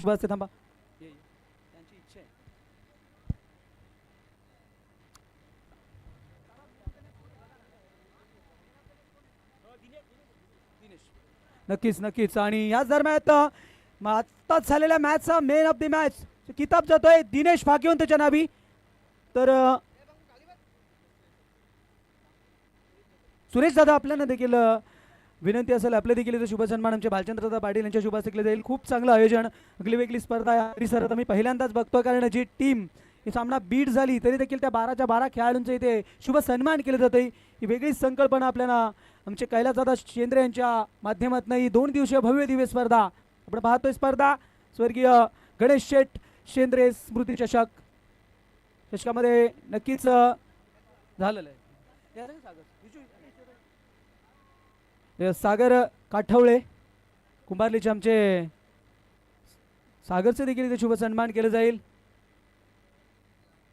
शुभ थांबा. त्यांची इच्छा आहे. नक्कीच नक्कीच. आणि याच दरम्यान आत्ताच झालेल्या मॅचचा मेन ऑफ द मॅच किताब जातोय दिनेश भाग्यवंतच्या नावी. तर सुरेश दादा आपल्याला देखील विनंती असेल आपल्या देखील इथे शुभ सन्मान आमचे भालचंद्र दादा पाटील यांच्या शुभ केले जाईल. खूप चांगलं आयोजन अगली वेगळी स्पर्धा आहे सर. आता मी पहिल्यांदाच बघतो कारण जी टीम ही सामना बीट झाली तरी देखील त्या 12च्या 12 खेळाडूंचे इथे शुभ सन्मान केलं जाते. ही वेगळीच संकल्पना आपल्याला आमचे कैलासदादा शेंद्रे यांच्या माध्यमातून ही 2 दिवसीय भव्य दिव्य स्पर्धा आपण पाहतोय. स्पर्धा स्वर्गीय गणेश शेठ शेंद्रे स्मृती चषकामध्ये नक्कीच झालेलं आहे. सागर काठवळे कुंभारलीचे आमचे सागरचे देखील इथे शुभ सन्मान केलं जाईल.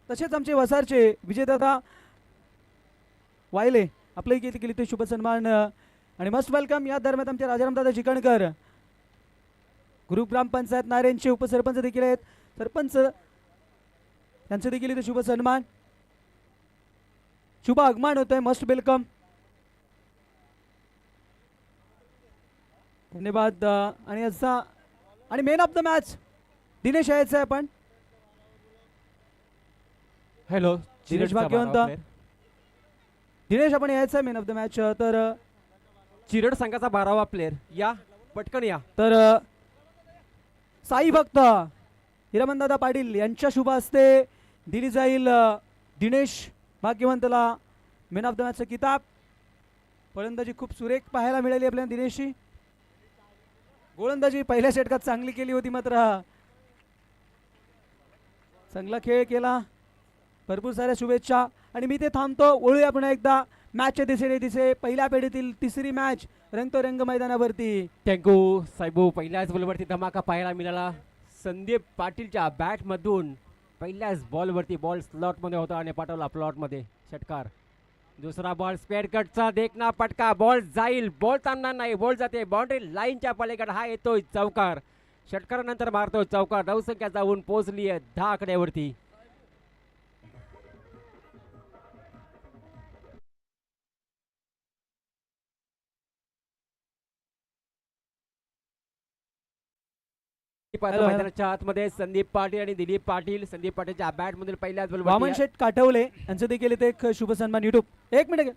तसेच आमचे वसारचे विजयदादा वायले आपले देखील इथे शुभ सन्मान आणि मस्ट वेलकम. या दरम्यान आमचे राजारामदादा चिकणकर ग्रुप ग्रामपंचायत नारायणचे उपसरपंच देखील आहेत. सरपंच यांचे देखील इथे शुभ सन्मान शुभ आगमन होत आहे. Must welcome. धन्यवाद. आणि असा आणि main of the match Dinesh यायचं आहे. आपण हॅलो दिनेश भाग्यवंत. दिनेश आपण यायचं आहे मेन ऑफ द मॅच. तर चिरड संघाचा 12वा प्लेअर या पटकन या. तर साई भक्त हिरामनदादा पाटील यांच्या शुभ हस्ते दिली जाईल दिनेश भाग्यवंतला मेन ऑफ द मॅचचा किताब. फलंदाजी खूप सुरेख पाहायला मिळाली आपल्याला दिनेशची. गोलंदाजी पहिल्या षटकात चांगली केली होती मात्र चांगला खेळ केला. भरपूर साऱ्या शुभेच्छा. आणि मी ते थांबतो. वळूया पुन्हा एकदा मॅचच्या दिशेने पहिल्या पेढीतील तिसरी मॅच रंगतो रंग मैदानावरती. थँक्यू साहेबू. पहिल्याच बॉलवरती धमाका पाहायला मिळाला. संदीप पाटीलच्या बॅटमधून पहिल्याच बॉलवरती बॉल स्लॉटमध्ये होता आणि पाठवला प्लॉटमध्ये षटकार. दुसरा बॉल स्क्वेअर कटचा देखना पटका. बॉल जाईल. बॉल थांबणार नाही. बॉल जाते बाउंड्री लाईनच्या पलीकडे. हा येतोय चौकार. षटकारानंतर मारतोय चौकार. धावसंख्या जाऊन पोहोचली आहे 10 आकड्यावरती. मैदानाच्या आतमध्ये संदीप पाटील आणि दिलीप पाटील. संदीप पाटीलच्या बॅट मधील पहिल्याच बॉल वामन शेठ काठवले यांचं देखील इथे एक शुभ सन्मान युट्यूब. एक मिनिट.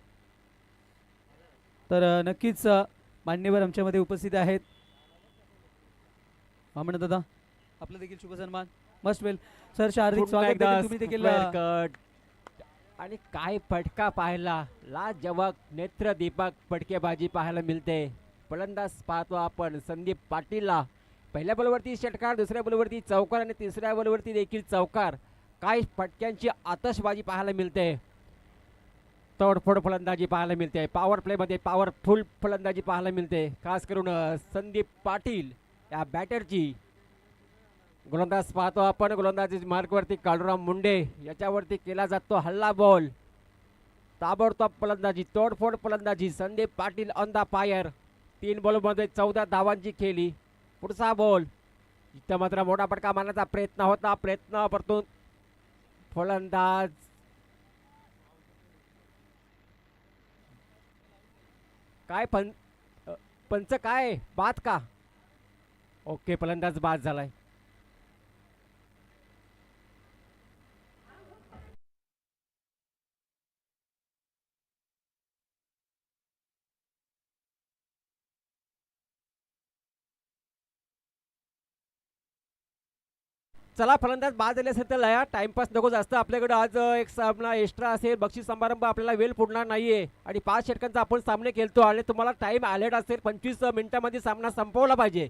तर नक्कीच मान्यवर आमच्यामध्ये उपस्थित आहेत. वामन दादा आपलं देखील शुभ सन्मान. मस्ट वेल सर. हार्दिक स्वागत. तुम्ही देखील आणि काय फटका पाहायला लाजवाब नेत्र दीपक फटकेबाजी पाहायला मिळते. फलंदाज पाहतो आपण संदीप पाटीलला. पहिल्या बॉलवरती षटकार, दुसऱ्या बॉलवरती चौकार आणि तिसऱ्या बॉलवरती देखील चौकार. काय फटक्यांची आतषबाजी पाहायला मिळते. तोडफोड फलंदाजी पाहायला मिळते. पॉवर प्लेमध्ये पॉवरफुल फलंदाजी पाहायला मिळते. खास करून संदीप पाटील या बॅटरची. गोलंदाज पाहतो आपण. गोलंदाजी मार्कवरती काळूराम मुंडे याच्यावरती केला जातो हल्ला बॉल. ताबडतोब फलंदाजी, तोडफोड फलंदाजी. Sandeep Patil on the fire. 3 बॉलमध्ये 14 धावांची खेळी. पुढचा बॉल इथं मात्र मोठा फटका मारण्याचा प्रयत्न होता. प्रयत्न परतून फलंदाज काय पंच काय बाद का. ओके फलंदाज बाद झालाय. चला फलंदाज बाद झाले असेल तर लया टाइमपास नको जास्त. आपल्याकडे आज एक सामना एक्स्ट्रा असेल. बक्षीस समारंभ आपल्याला वेळ पुरणार नाहीये आणि 5 षटकांचा आपण सामने खेळतो आणि तुम्हाला टाइम अलर्ट असेल. 25 मिनिटांमध्ये सामना संपवला पाहिजे.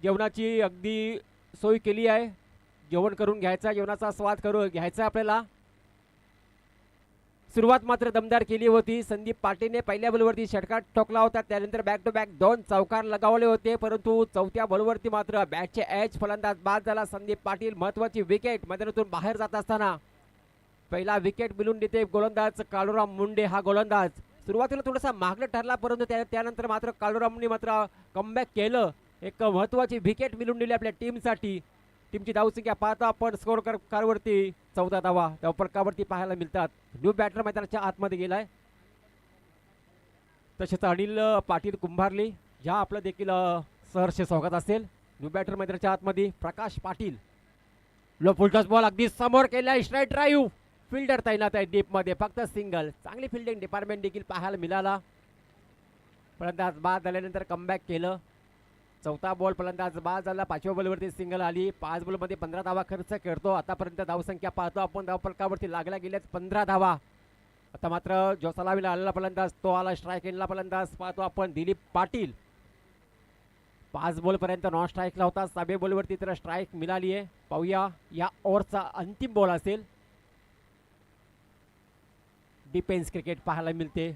जेवणाची अगदी सोय केली आहे. जेवण करून घ्यायचा. जेवणाचा स्वाद करून घ्यायचा आपल्याला. सुरुवात मात्र दमदार केली होती. संदीप पाटीलने पहिल्या बॉलवरती षटकार ठोकला होता. त्यानंतर बॅक टू बॅक 2 चौकार लगावले होते. परंतु चौथ्या बॉलवरती मात्र बॅटचे एज फलंदाज बाद झाला. संदीप पाटील महत्वाची विकेट मैदानातून बाहेर जात असताना पहिला विकेट मिळून देते गोलंदाज काळूराम मुंडे. हा गोलंदाज सुरुवातीला थोडासा मागणं ठरला परंतु त्यानंतर मात्र काळूरामने मात्र कमबॅक केलं एक महत्त्वाची विकेट मिळवून दिली आपल्या टीमसाठी. टीमची धावसंख्या पाहता आपण स्कोर कारवरती 14 धावा धावफलकावरती पाहायला मिळतात. न्यू बॅटर मैदानाच्या आतमध्ये गेलाय. तसेच अनिल पाटील कुंभारली ज्या आपलं देखील सहर्ष स्वागत असेल. न्यू बॅटर मैदानाच्या आतमध्ये Prakash Patil. Low full toss ball अगदी समोर केलाय. स्ट्राईट ड्राईव्ह. फिल्डर तैनात आहे डीपमध्ये. फक्त सिंगल. चांगली फिल्डिंग डिपार्टमेंट देखील पाहायला मिळाला. फलंदाज बाद झाल्यानंतर कमबॅक केलं. चौथा बॉल फलंदाज बाद झाला. 5व्या बॉलवरती सिंगल आली. 5 बॉलमध्ये 15 धावा खर्च करतो. आतापर्यंत धावसंख्या पाहतो आपण धावफलकावरती लागल्या गेल्याच 15 धावा. आता मात्र जो सलामीला आलेला फलंदाज तो आला. स्ट्राईक एंडला फलंदाज पाहतो आपण दिलीप पाटील. 5 बॉलपर्यंत नॉन स्ट्राईकला होता. 6व्या बॉलवरती त्याला स्ट्राईक मिळाली आहे. पाहूया या ओव्हरचा अंतिम बॉल असेल. डिफेन्स क्रिकेट पाहायला मिळते.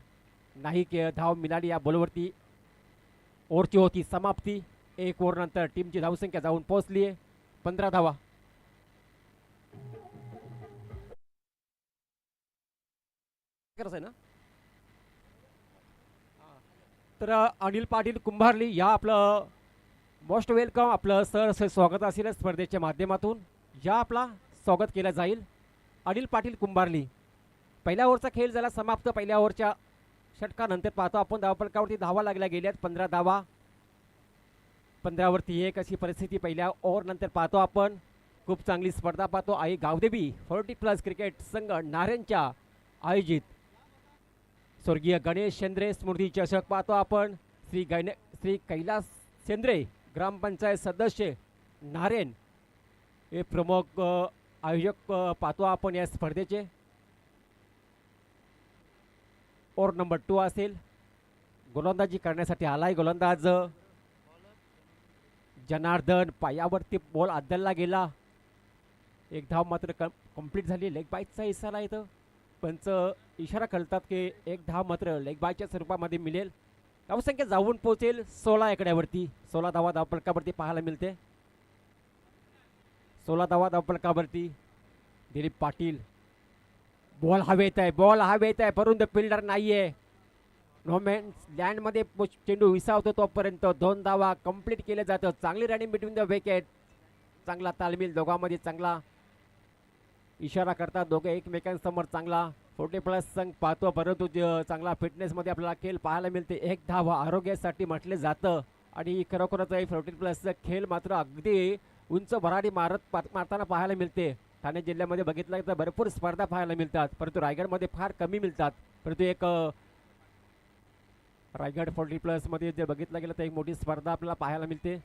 नाही धाव मिळाली या बॉलवरती. ओव्हरची होती समाप्ती. 1 ओव्हर नंतर टीमची धावसंख्या जाऊन पोहोचली आहे 15 धावा. ना तर अनिल पाटील कुंभारली या आपलं मोस्ट वेलकम आपलं सर स्वागत असेल स्पर्धेच्या माध्यमातून. या आपला स्वागत केलं जाईल. अनिल पाटील कुंभारली. पहिल्या ओव्हरचा खेळ झाला समाप्त. पहिल्या ओव्हरच्या षटकानंतर पाहतो आपण धावफलकावरती धावा लागल्या गेल्यात 15 धावा. 15वरती 1 अशी परिस्थिती पहिल्या ओव्हर नंतर पाहतो आपण. खूप चांगली स्पर्धा पाहतो. आई गावदेवी 40+ क्रिकेट संघ नाऱ्यांच्या आयोजित स्वर्गीय गणेश शेंद्रे स्मृती चषक पाहतो आपण. श्री कैलास शेंद्रे ग्रामपंचायत सदस्य नारेन हे प्रमुख आयोजक पाहतो आपण या स्पर्धेचे. ओव्हर नंबर 2 असेल. गोलंदाजी करण्यासाठी आलाय गोलंदाज जनार्दन. पायावरती बॉल आदलला गेला. 1 धाव मात्र कंप्लीट झाली. लेग बायचा इशारा येतं. पंच इशारा करतात की 1 धाव मात्र लेग बायच्या स्वरूपामध्ये मिळेल. धावसंख्या जाऊन पोहोचेल 16 आकड्यावरती. 16 धावा धावफलकावरती पाहायला मिळते. 16 धावा धावफलकावरती दिलीप पाटील. बॉल हवेत आहे. बॉल हवेत आहे परंतु फिल्डर नाहीये. नोमॅन्स लँडमध्ये चेंडू विसावतो तोपर्यंत 2 धावा कंप्लीट केले जातं. चांगली रनिंग बिटवीन द विकेट. चांगला तालमील दोघांमध्ये. चांगला इशारा करतात दोघे एकमेकांसमोर. चांगला 40+ संघ पाहतो परंतु चांगला फिटनेसमध्ये आपल्याला खेळ पाहायला मिळते. 1 धाव आरोग्यासाठी म्हटले जातं आणि खरोखरच 40+ खेळ मात्र अगदी उंच भरारी मारताना पाहायला मिळते. ठाणे जिल्ह्यामध्ये बघितलं तर भरपूर स्पर्धा पाहायला मिळतात परंतु रायगडमध्ये फार कमी मिळतात. परंतु एक रायगड 40+ मध्ये जर बघितलं गेलं तर एक मोठी स्पर्धा आपल्याला पाहायला मिळते.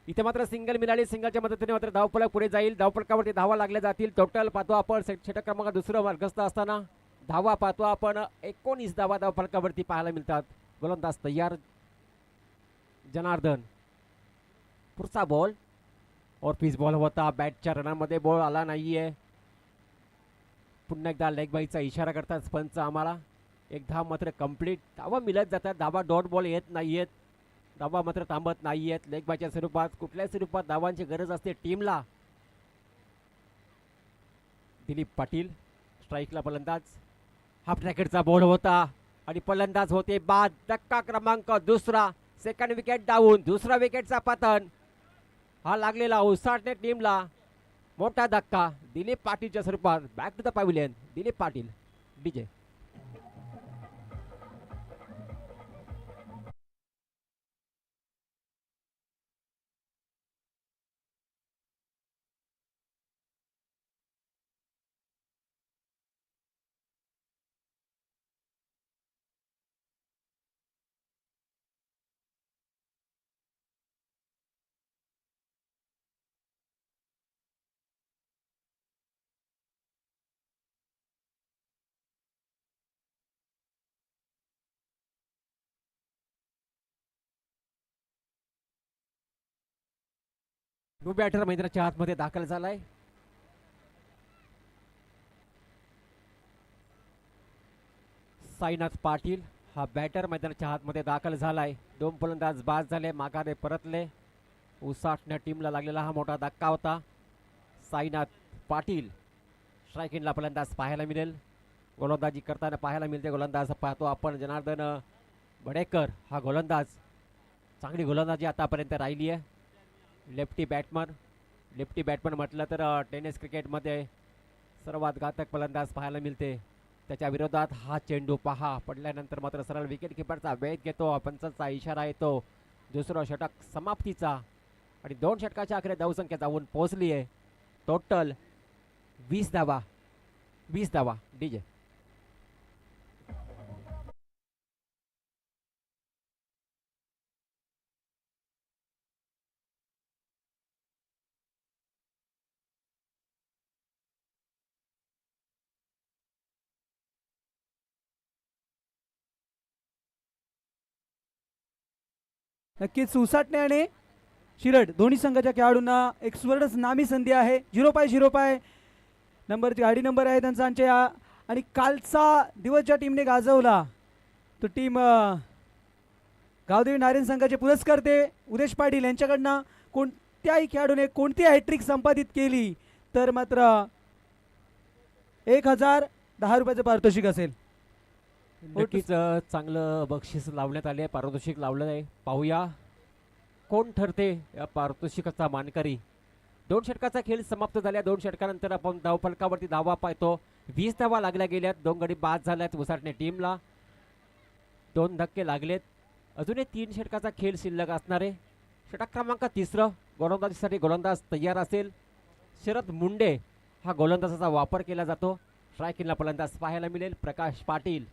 इथे मात्र सिंगल मिळाली. सिंगलच्या मदतीने मात्र धावफलक पुढे जाईल. धावफलकावरती धावा लागल्या जातील. टोटल पाहतो आपण षटक क्रमांक 2 मार्गस्थ असताना धावा पाहतो आपण 19 धावा धावफलकावरती पाहायला मिळतात. गोलंदाज तयार जनार्दन. पुढचा बॉल और पीस बॉल होता. बॅटच्या रनामध्ये बॉल आला नाहीये. पुन्हा एकदा लेग बाईचा इशारा करतात पंच आम्हाला. 1 धाव मात्र कंप्लीट. धावा मिळत जातात. धावा डॉट बॉल येत नाहीयेत. धावा मात्र थांबत नाहीयेत. लेग बायच्या स्वरूपात कुठल्याही स्वरूपात धावांची गरज असते टीमला. दिलीप पाटील स्ट्राईकला फलंदाज. हाफ ट्रॅकेटचा बॉल होता आणि फलंदाज होते बाद. धक्का क्रमांक 2. Second wicket down. 2रा विकेटचा पतन. हा लागलेला उसाटणे टीमला मोठा धक्का. दिलीप पाटीलच्या स्वरूपात. Back to the pavilion Dilip Patil. DJ new batter मैदानाच्या आतमध्ये दाखल झालाय. साईनाथ पाटील हा बॅटर मैदानाच्या आतमध्ये दाखल झालाय. 2 फलंदाज बाद झाले. माघारे परतले. उसाटण्या टीमला लागलेला हा मोठा धक्का होता. साईनाथ पाटील स्ट्राईकिंगला फलंदाज पाहायला मिळेल. गोलंदाजी करताना पाहायला मिळते. गोलंदाज पाहतो आपण जनार्दन बडेकर हा गोलंदाज. चांगली गोलंदाजी आतापर्यंत राहिली आहे. लेफ्टी बॅटमन म्हटलं तर टेनिस क्रिकेटमध्ये सर्वात घातक फलंदाज पाहायला मिळते. त्याच्या विरोधात हा चेंडू पहा पडल्यानंतर मात्र सरळ विकेट किपरचा वेध घेतो. पंचाचा इशारा येतो. दुसरं षटक समाप्तीचा आणि 2 षटकाच्या आखरे धावसंख्या जाऊन पोहोचली आहे. टोटल 20 धावा. 20 धावा डीजे. नक्कीच उसाटणे आणि शिरड दोन्ही संघाच्या खेळाडूंना एक सुवर्ण नामी संधी आहे. 0-0 नंबरची गाडी नंबर आहे त्यांचा आणि कालचा दिवस ज्या टीमने गाजवला तो टीम गावदेवी नारायण संघाचे पुरस्कर्ते उदेश पाटील यांच्याकडनं कोणत्याही खेळाडूने कोणती हॅट्रिक संपादित केली तर मात्र 1010 रुपयाचं पारितोषिक असेल. नक्कीच चांगलं बक्षीस लावण्यात आले. पारितोषिक लावलं आहे. पाहूया कोण ठरते या पारितोषिकाचा मानकरी. 2 षटकाचा खेळ समाप्त झाल्या. 2 षटकानंतर आपण धावफलकावरती धावा पाहतो. 20 धावा लागल्या गेल्यात. 2 गडी बाद झाल्यात उसाटणे टीमला. 2 धक्के लागलेत. अजूनही 3 षटकाचा खेळ शिल्लक असणार आहे. षटक क्रमांक 3 गोलंदाजीसाठी गोलंदाज तयार असेल. शरद मुंडे हा गोलंदाजाचा वापर केला जातो. स्ट्रायकिंगला फलंदाज पाहायला मिळेल प्रकाश पाटील.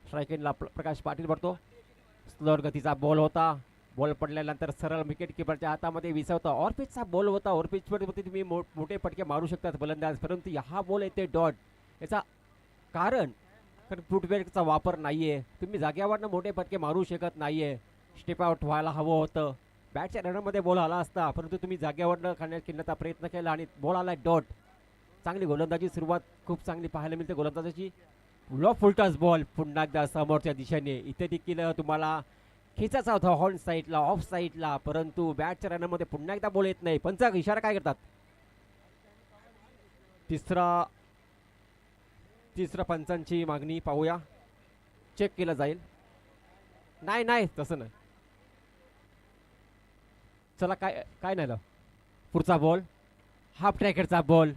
स्ट्रायकिंगला प्रकाश पाटील भरतो. स्लोअर गतीचा बॉल होता. बॉल पडल्यानंतर सरळ विकेट किपरच्या हातामध्ये विसवता. ऑरपिचचा बॉल होता. ऑरपिचवरती तुम्ही मोठे फटके मारू शकतात फलंदाज, परंतु हा बॉल येते डॉट. याचा कारण फुटवेअरचा वापर नाही आहे. तुम्ही जाग्यावरनं मोठे फटके मारू शकत नाही आहे. स्टेप आउट व्हायला हवं होतं. बॅटच्या रनमध्ये बॉल आला असता, परंतु तुम्ही जाग्यावरनं खेळण्याचा प्रयत्न केला आणि बॉल आला डॉट. चांगली गोलंदाजी सुरुवात खूप चांगली पाहायला मिळते गोलंदाजाची. फुलटॉस बॉल पुन्हा एकदा समोरच्या दिशेने. इथे देखील तुम्हाला खेचायचा होता हॉर्न साईडला, ऑफ साईडला, परंतु बॅटच्या रनमध्ये पुन्हा एकदा बॉल येत नाही. पंचा इशारा काय करतात? तिसरा पंचांची मागणी पाहूया. चेक केलं जाईल. नाही तसं नाही. चला काय नाही. पुढचा बॉल हाफ ट्रॅकेटचा बॉल.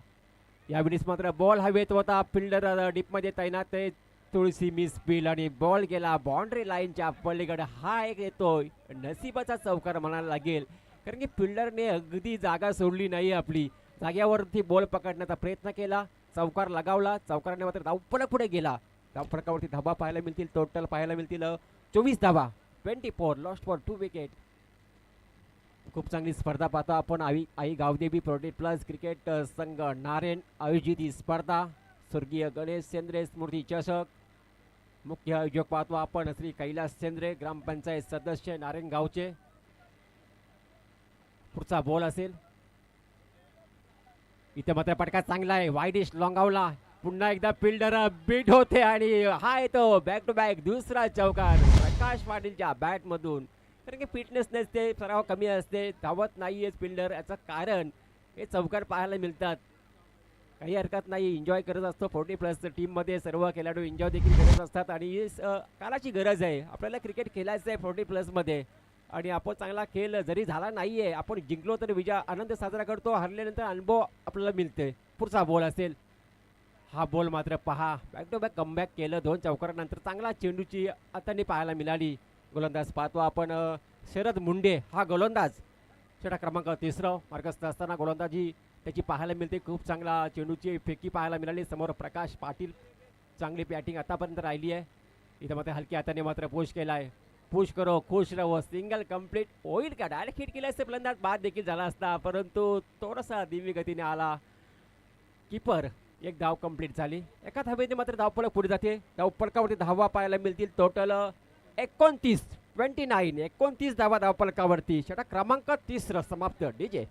यावेळेस मात्र बॉल हवेत होता. फिल्डर डीपमध्ये तैनात आहे. तुळशी मिस फील्ड आणि बॉल गेला बाउंड्री लाईनच्या पलीकडे. हा एक येतोय नशिबाचा चौकार म्हणायला लागेल, कारण की फिल्डरने अगदी जागा सोडली नाही. आपली जाग्यावरती बॉल पकडण्याचा प्रयत्न केला. चौकार लगावला. चौकाराने मात्र धावफलक पुढे गेला. धावफलकावरती धावा पाहायला मिळतील. टोटल पाहायला मिळतील 24 धावा. 24 लॉस्ट फॉर 2 विकेट. खूप चांगली स्पर्धा पाहतो आपण. आई गावदेवी प्रोटेट प्लस क्रिकेट संघ नारायण आयोजित ही स्पर्धा. स्वर्गीय गणेश सेंद्रे स्मृती चषक. मुख्य आयोजक पाहतो आपण श्री कैलास सेंद्रे, ग्रामपंचायत सदस्य नारायण गावचे. पुढचा बॉल असेल. इथे मात्र पटका चांगला आहे. वाईडिश लॉंगावला. पुन्हा एकदा फिल्डर बीट होते आणि हा येतो बॅक टू बॅक दुसरा चौकार प्रकाश पाटीलच्या बॅटमधून. कारण की फिटनेस नसते, सराव कमी असते, धावत नाहीये फिल्डर. याचं कारण हे चौकार पाहायला मिळतात. काही हरकत नाही, एन्जॉय करत असतो. 40+ टीममध्ये सर्व खेळाडू एन्जॉय देखील करत असतात आणि ही कालाची गरज आहे. आपल्याला क्रिकेट खेळायचं आहे 40+मध्ये आणि आपण चांगला खेळ जरी झाला नाही आहे, आपण जिंकलो तर विजय आनंद साजरा करतो. हरल्यानंतर अनुभव आपल्याला मिळते. पुढचा बॉल असेल. हा बॉल मात्र पहा बॅक टू बॅक कमबॅक केलं. 2 चौकारानंतर चांगला चेंडूची हाताने पाहायला मिळाली. गोलंदाज पाहतो आपण शरद मुंडे हा गोलंदाज. षटक क्रमांक 3 मार्गस्थ असताना गोलंदाजी त्याची पाहायला मिळते. खूप चांगला चेंडूची फेकी पाहायला मिळाली. समोर प्रकाश पाटील. चांगली बॅटिंग आतापर्यंत राहिली आहे. इथं मात्र हलक्या हाताने मात्र पुश केला आहे. पुश करो खुश रहो. सिंगल कंप्लीट होईल का? डायरेक्ट हिट केलं असते फलंदाज बाद देखील झाला असता, परंतु थोडासा धीमी गतीने आला कीपर. एक धाव कंप्लीट झाली. एका धावेने मात्र धावफलक पुढे जाते. धावफलकावरती धावा पाहायला मिळतील. टोटल 29 धावा धावफलकावरती. षटक क्रमांक 3 समाप्त. डीजे.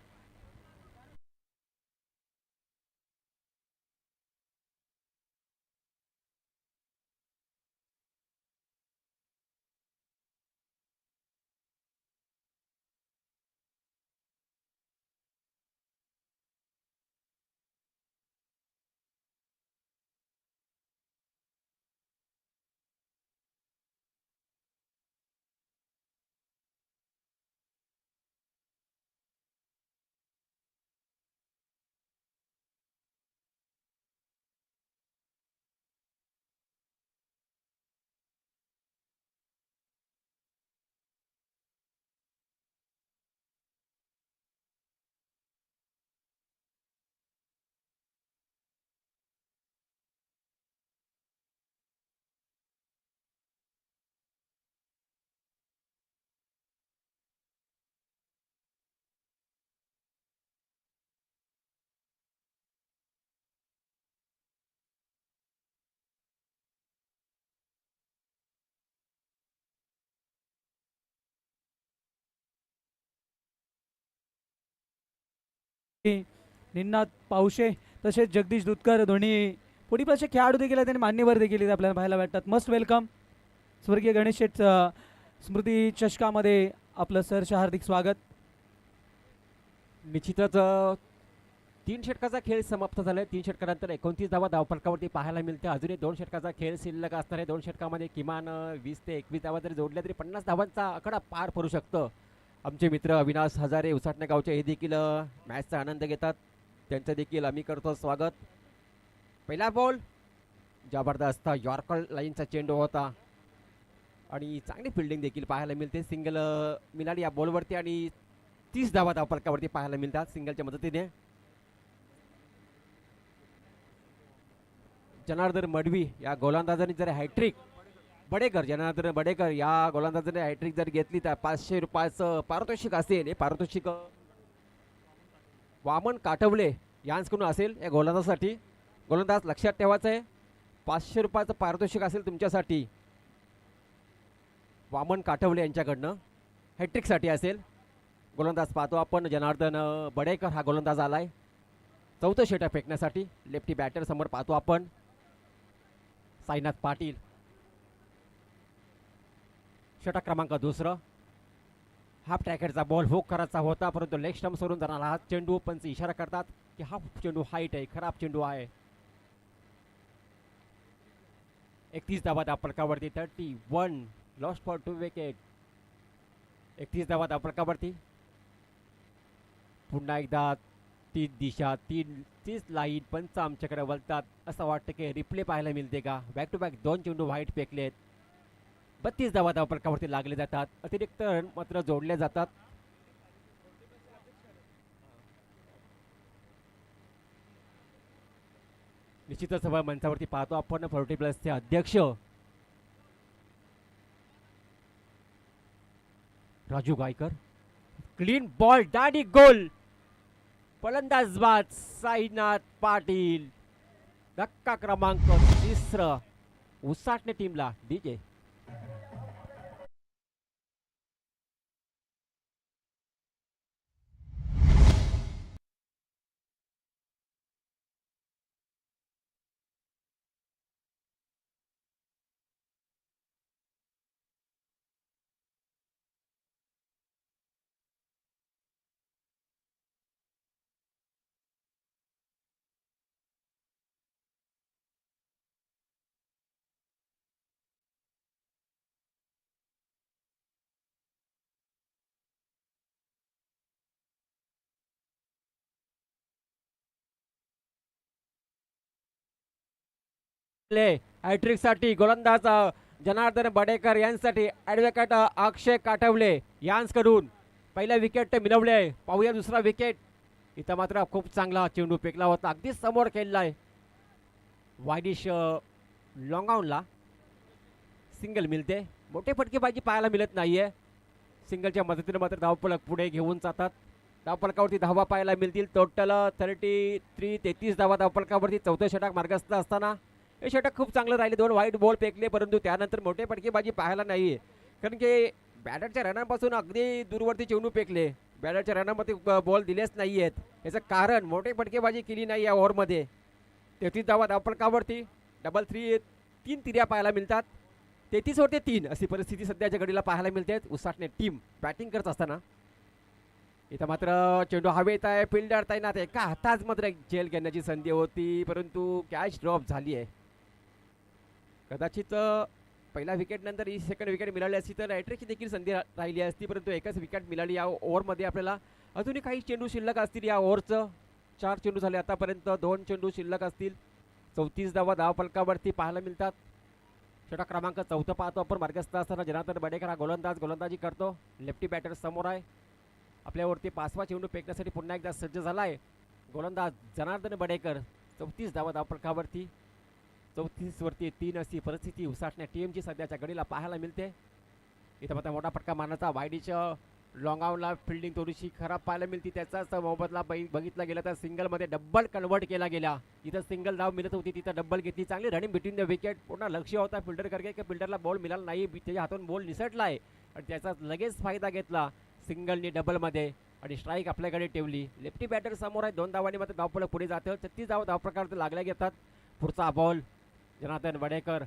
निन्नाथ पावशे तसेच जगदीश दुधकर दोन्ही पुढील असे खेळाडू देखील आहेत आणि मान्यवर देखील इथे आपल्याला पाहायला भेटतात. Must welcome. स्वर्गीय गणेश शेठ स्मृती चषकामध्ये आपलं सहर्ष हार्दिक स्वागत. निश्चितच 3 षटकाचा खेळ समाप्त झाला आहे. 3 षटकानंतर 29 धावा धावफलकावरती पाहायला मिळते. अजूनही 2 षटकाचा खेळ शिल्लक असणार आहे. 2 षटकामध्ये किमान 20 ते 21 धावा जरी जोडल्या तरी 50 धावांचा आकडा पार पडू शकतं. आमचे मित्र अविनाश हजारे उसाटणे गावचे हे देखील मॅचचा आनंद घेतात. त्यांचं देखील आम्ही करतो स्वागत. पहिला बॉल जबरदस्त यॉर्कर लाईनचा चेंडू होता आणि चांगली फिल्डिंग देखील पाहायला मिळते. सिंगल मिळाली या बॉलवरती आणि 30 धावा धावफलकावरती पाहायला मिळतात सिंगलच्या मदतीने. जनार्दन मडवी या गोलंदाजाने जर हॅट्रिक जनार्दन बडेकर या गोलंदाजाने हॅट्रिक जर घेतली तर 500 रुपयाचं पारितोषिक असेल. हे पारितोषिक वामन काटवले यांच्याकडून असेल. या गोलंदाजासाठी गोलंदाज लक्षात ठेवायचं आहे. 500 रुपयाचं पारितोषिक असेल तुमच्यासाठी वामन काटवले यांच्याकडनं. हॅट्रिकसाठी असेल. गोलंदाज पाहतो आपण जनार्दन बडेकर हा गोलंदाज आलाय. चौथं षटक फेकण्यासाठी लेफ्टी बॅटर समोर पाहतो आपण साईनाथ पाटील. षटक क्रमांक 2. हाफ ट्रॅकेटचा बॉल हुक करायचा होता परंतु लेग स्टंप सोडून जाणार हा चेंडू. पंच इशारा करतात की हा चेंडू हाईट आहे, खराब चेंडू आहे. 31 धावा धावफलकावरती 31 लॉस्ट फॉर 2 विकेट. 31 धावा धावफलकावरती. पुन्हा एकदा तीच दिशा तीच लाईन पंच आमच्याकडे वळतात. असं वाटतं की रिप्ले पाहायला मिळते का. बॅक टू बॅक 2 चेंडू व्हाईट फेकलेत. 32 धावा धावफलकावरती लागले जातात. अतिरिक्त रन मात्र जोडले जातात. निश्चितच सभा मंचावरती पाहतो आपण 40+ अध्यक्ष राजू गायकर. क्लीन बॉल डाडी गोल. फलंदाज बाद साईनाथ पाटील. धक्का क्रमांक 3 उसाटणे टीमला. डीजे हॅट्रिक साठी गोलंदाज जनार्दन बडेकर यांसाठी ॲडव्होकेट अक्षय काटवले यांकडून पहिला विकेट मिळवले. पाहूया दुसरा विकेट. इथं मात्र खूप चांगला चेंडू फेकला होता. अगदी समोर खेळलाय. वायडिश लॉंगाऊनला सिंगल मिळते. मोठे फटकेबाजी पाहायला मिळत नाहीये. सिंगलच्या मदतीने मात्र धावफलक पुढे घेऊन जातात. धावफलकावरती धावा पाहायला मिळतील. टोटल 33 धावा धावफलकावरती. चौथं षटक मार्गस्थ असताना हे षटक खूप चांगलं राहिले. 2 व्हाईट बॉल फेकले परंतु त्यानंतर मोठे फटकेबाजी पाहायला नाहीये. कारण की बॅटरच्या रनापासून अगदी दूरवरती चेंडू फेकले. बॅटरच्या रनामध्ये बॉल दिलेच नाही आहेत. याचं कारण मोठे फटकेबाजी केली नाही या ओव्हरमध्ये. 33 धावा धावफलकावरती. डबल 3 तिऱ्या पाहायला मिळतात. 33 वरती 3 अशी परिस्थिती सध्याच्या घडीला पाहायला मिळते. उसाटणे टीम बॅटिंग करत असताना इथं मात्र चेंडू हवेत आहे. फिल्डर तैनात आहे. एका हातात मात्र झेल घेण्याची संधी होती परंतु कॅच ड्रॉप झाली आहे. कदाचित पहिला विकेट नंतर ही सेकंड विकेट मिळाली असती तर हॅट्रिकची देखील संधी राहिली असती परंतु एकच विकेट मिळाली या ओव्हरमध्ये. आपल्याला अजूनही काही चेंडू शिल्लक असतील या ओव्हरचं. 4 चेंडू झाले आतापर्यंत. 2 चेंडू शिल्लक असतील. 34 धावा धावफलकावरती पाहायला मिळतात. षटक क्रमांक 4 पाहतो आपण मार्गस्थ असताना जनार्दन बडेकर हा गोलंदाजी करतो. लेफ्टी बॅटर समोर आहे. आपल्यावरती 5वा चेंडू फेकण्यासाठी पुन्हा एकदा सज्ज झाला आहे गोलंदाज जनार्दन बडेकर. 34 धावा धावफलकावरती. 34 वरती 3 अशी परिस्थिती उसाटण्या टीमची सध्याच्या घडीला पाहायला मिळते. इथं मात्र मोठा फटका मारण्याचा वायडीच्या लॉंगाऊनला फिल्डिंग थोडीशी खराब पाहायला मिळते. त्याचाच मोबदला बघितला गेला तर सिंगलमध्ये डब्बल कन्वर्ट केला गेला. इथं सिंगल धाव मिळत होती तिथं डब्बल घेतली. चांगली रनिंग बिटवीन द विकेट. पूर्ण लक्ष होता फिल्डर करके की फिल्डरला बॉल मिळाला नाही. त्याच्या हातून बॉल निसटला आहे आणि त्याचा लगेच फायदा घेतला सिंगलनी डबलमध्ये. आणि स्ट्राईक आपल्याकडे ठेवली. लेफ्टी बॅटर समोर आहे, 2 धावांनी मात्र धावफलक पुढे जातं. 36 धाव धावप्रकार लागल्या घेतात. पुढचा बॉल जनार्दन वडेकर.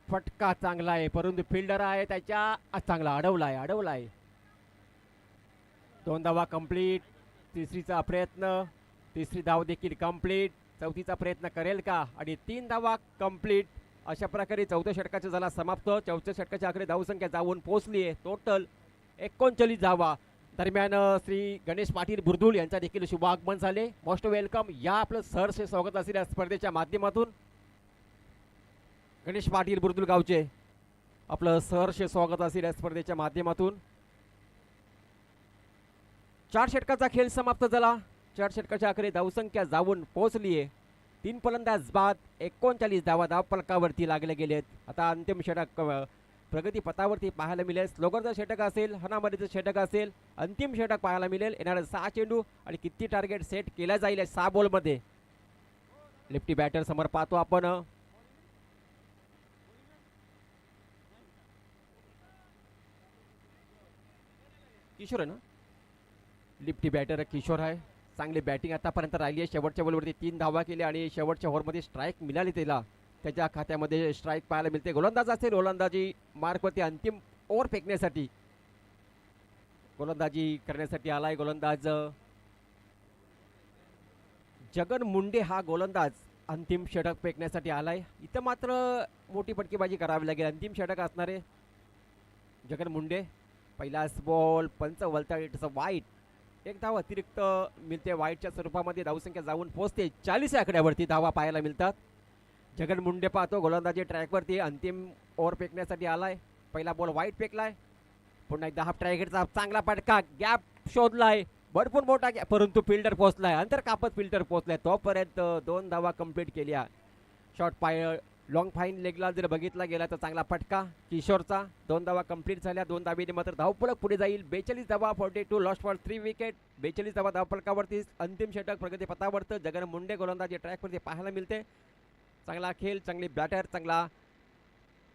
फटका चांगला आहे परंतु फिल्डर आहे त्याच्या चांगला अडवलाय. 2 धावा कंप्लीट. तिसरीचा प्रयत्न, तिसरी धाव देखील कंप्लीट. चौथीचा प्रयत्न करेल का आणि 3 धावा कंप्लीट. अशा प्रकारे चौथ्या षटकाचा झाला समाप्त. चौथ्या षटकाच्या आकडे धावसंख्या जाऊन पोहोचली आहे टोटल 39 धावा. दरम्यान श्री गणेश पाटील बुर्दुल यांचा देखील शुभ आगमन झाले. Most welcome. या आपलं सहर्ष स्वागत असेल या स्पर्धेच्या माध्यमातून. गणेश पाटील बुर्दुल गावचे आपलं सहर्ष स्वागत असेल या स्पर्धेच्या माध्यमातून. 4 षटकाचा खेळ समाप्त झाला. 4 षटकाच्या आकडे धावसंख्या जाऊन पोहोचली आहे. 3 फलंदाज बाद 39 धावा धावफलकावरती लागले गेलेत. आता अंतिम षटक प्रगती पथावरती पाहायला मिळेल. स्लोगरचं षटक असेल, हनामारीचं षटक असेल, अंतिम षटक पाहायला मिळेल. येणारे 6 चेंडू आणि किती टार्गेट सेट केला जाईल 6 बॉलमध्ये. लेफ्टी बॅटर समोर पाहतो आपण. किशोर आहे ना, लेफ्टी बॅटर किशोर आहे. चांगली बॅटिंग आतापर्यंत राहिली आहे. शेवटच्या बॉलवरती 3 धावा केल्या आणि शेवटच्या ओव्हरमध्ये स्ट्राईक मिळाली त्याला. त्याच्या खात्यामध्ये स्ट्राईक पाहायला मिळते. गोलंदाज असेल, गोलंदाजी मार्कवरती अंतिम ओव्हर फेकण्यासाठी गोलंदाजी करण्यासाठी आलाय गोलंदाज जगन मुंडे. हा गोलंदाज अंतिम षटक फेकण्यासाठी आलाय. इथं मात्र मोठी फटकेबाजी करावी लागेल. अंतिम षटक असणारे जगन मुंडे. पहिलाच बॉल पंच वलता वाईट. 1 धाव अतिरिक्त मिळते वाईटच्या स्वरूपामध्ये. धावसंख्या जाऊन पोहोचते 40 आकड्यावरती धावा पाहायला मिळतात. जगन मुंडे पाहतो गोलंदाजी ट्रॅकवरती अंतिम ओव्हर फेकण्यासाठी आलाय. पहिला बॉल वाईट फेकलाय. पुन्हा एकदा हाफ ट्रॅकेटचा चांगला फटका. गॅप शोधलाय, भरपूर मोठा गॅप, परंतु फिल्डर पोहोचलाय. अंतर कापत फिल्डर पोहोचलाय. तोपर्यंत 2 धावा कंप्लीट केल्या. शॉर्ट पाय लॉंग फाईन लेगला जर बघितला गेला तर चांगला फटका किशोरचा. 2 धावा कंप्लीट झाल्या. 2 धाबीने मात्र धावफलक पुढे जाईल. 42 धावा 42 लॉस्ट फॉर 3 विकेट. 42 धावा धावफलकावरती अंतिम षटक प्रगती पथावरती जगन मुंडे गोलंदाजी ट्रॅकवरती पाहायला मिळते. चांगला खेळ, चांगली बॅटर, चांगला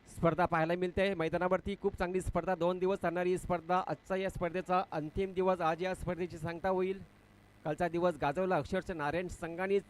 स्पर्धा पाहायला मिळते मैदानावरती. खूप चांगली स्पर्धा, 2 दिवस चालणारी स्पर्धा. आजचा या स्पर्धेचा अंतिम दिवस. आज या स्पर्धेची सांगता होईल. कालचा दिवस गाजवला अक्षरशः नारायण संघानेच.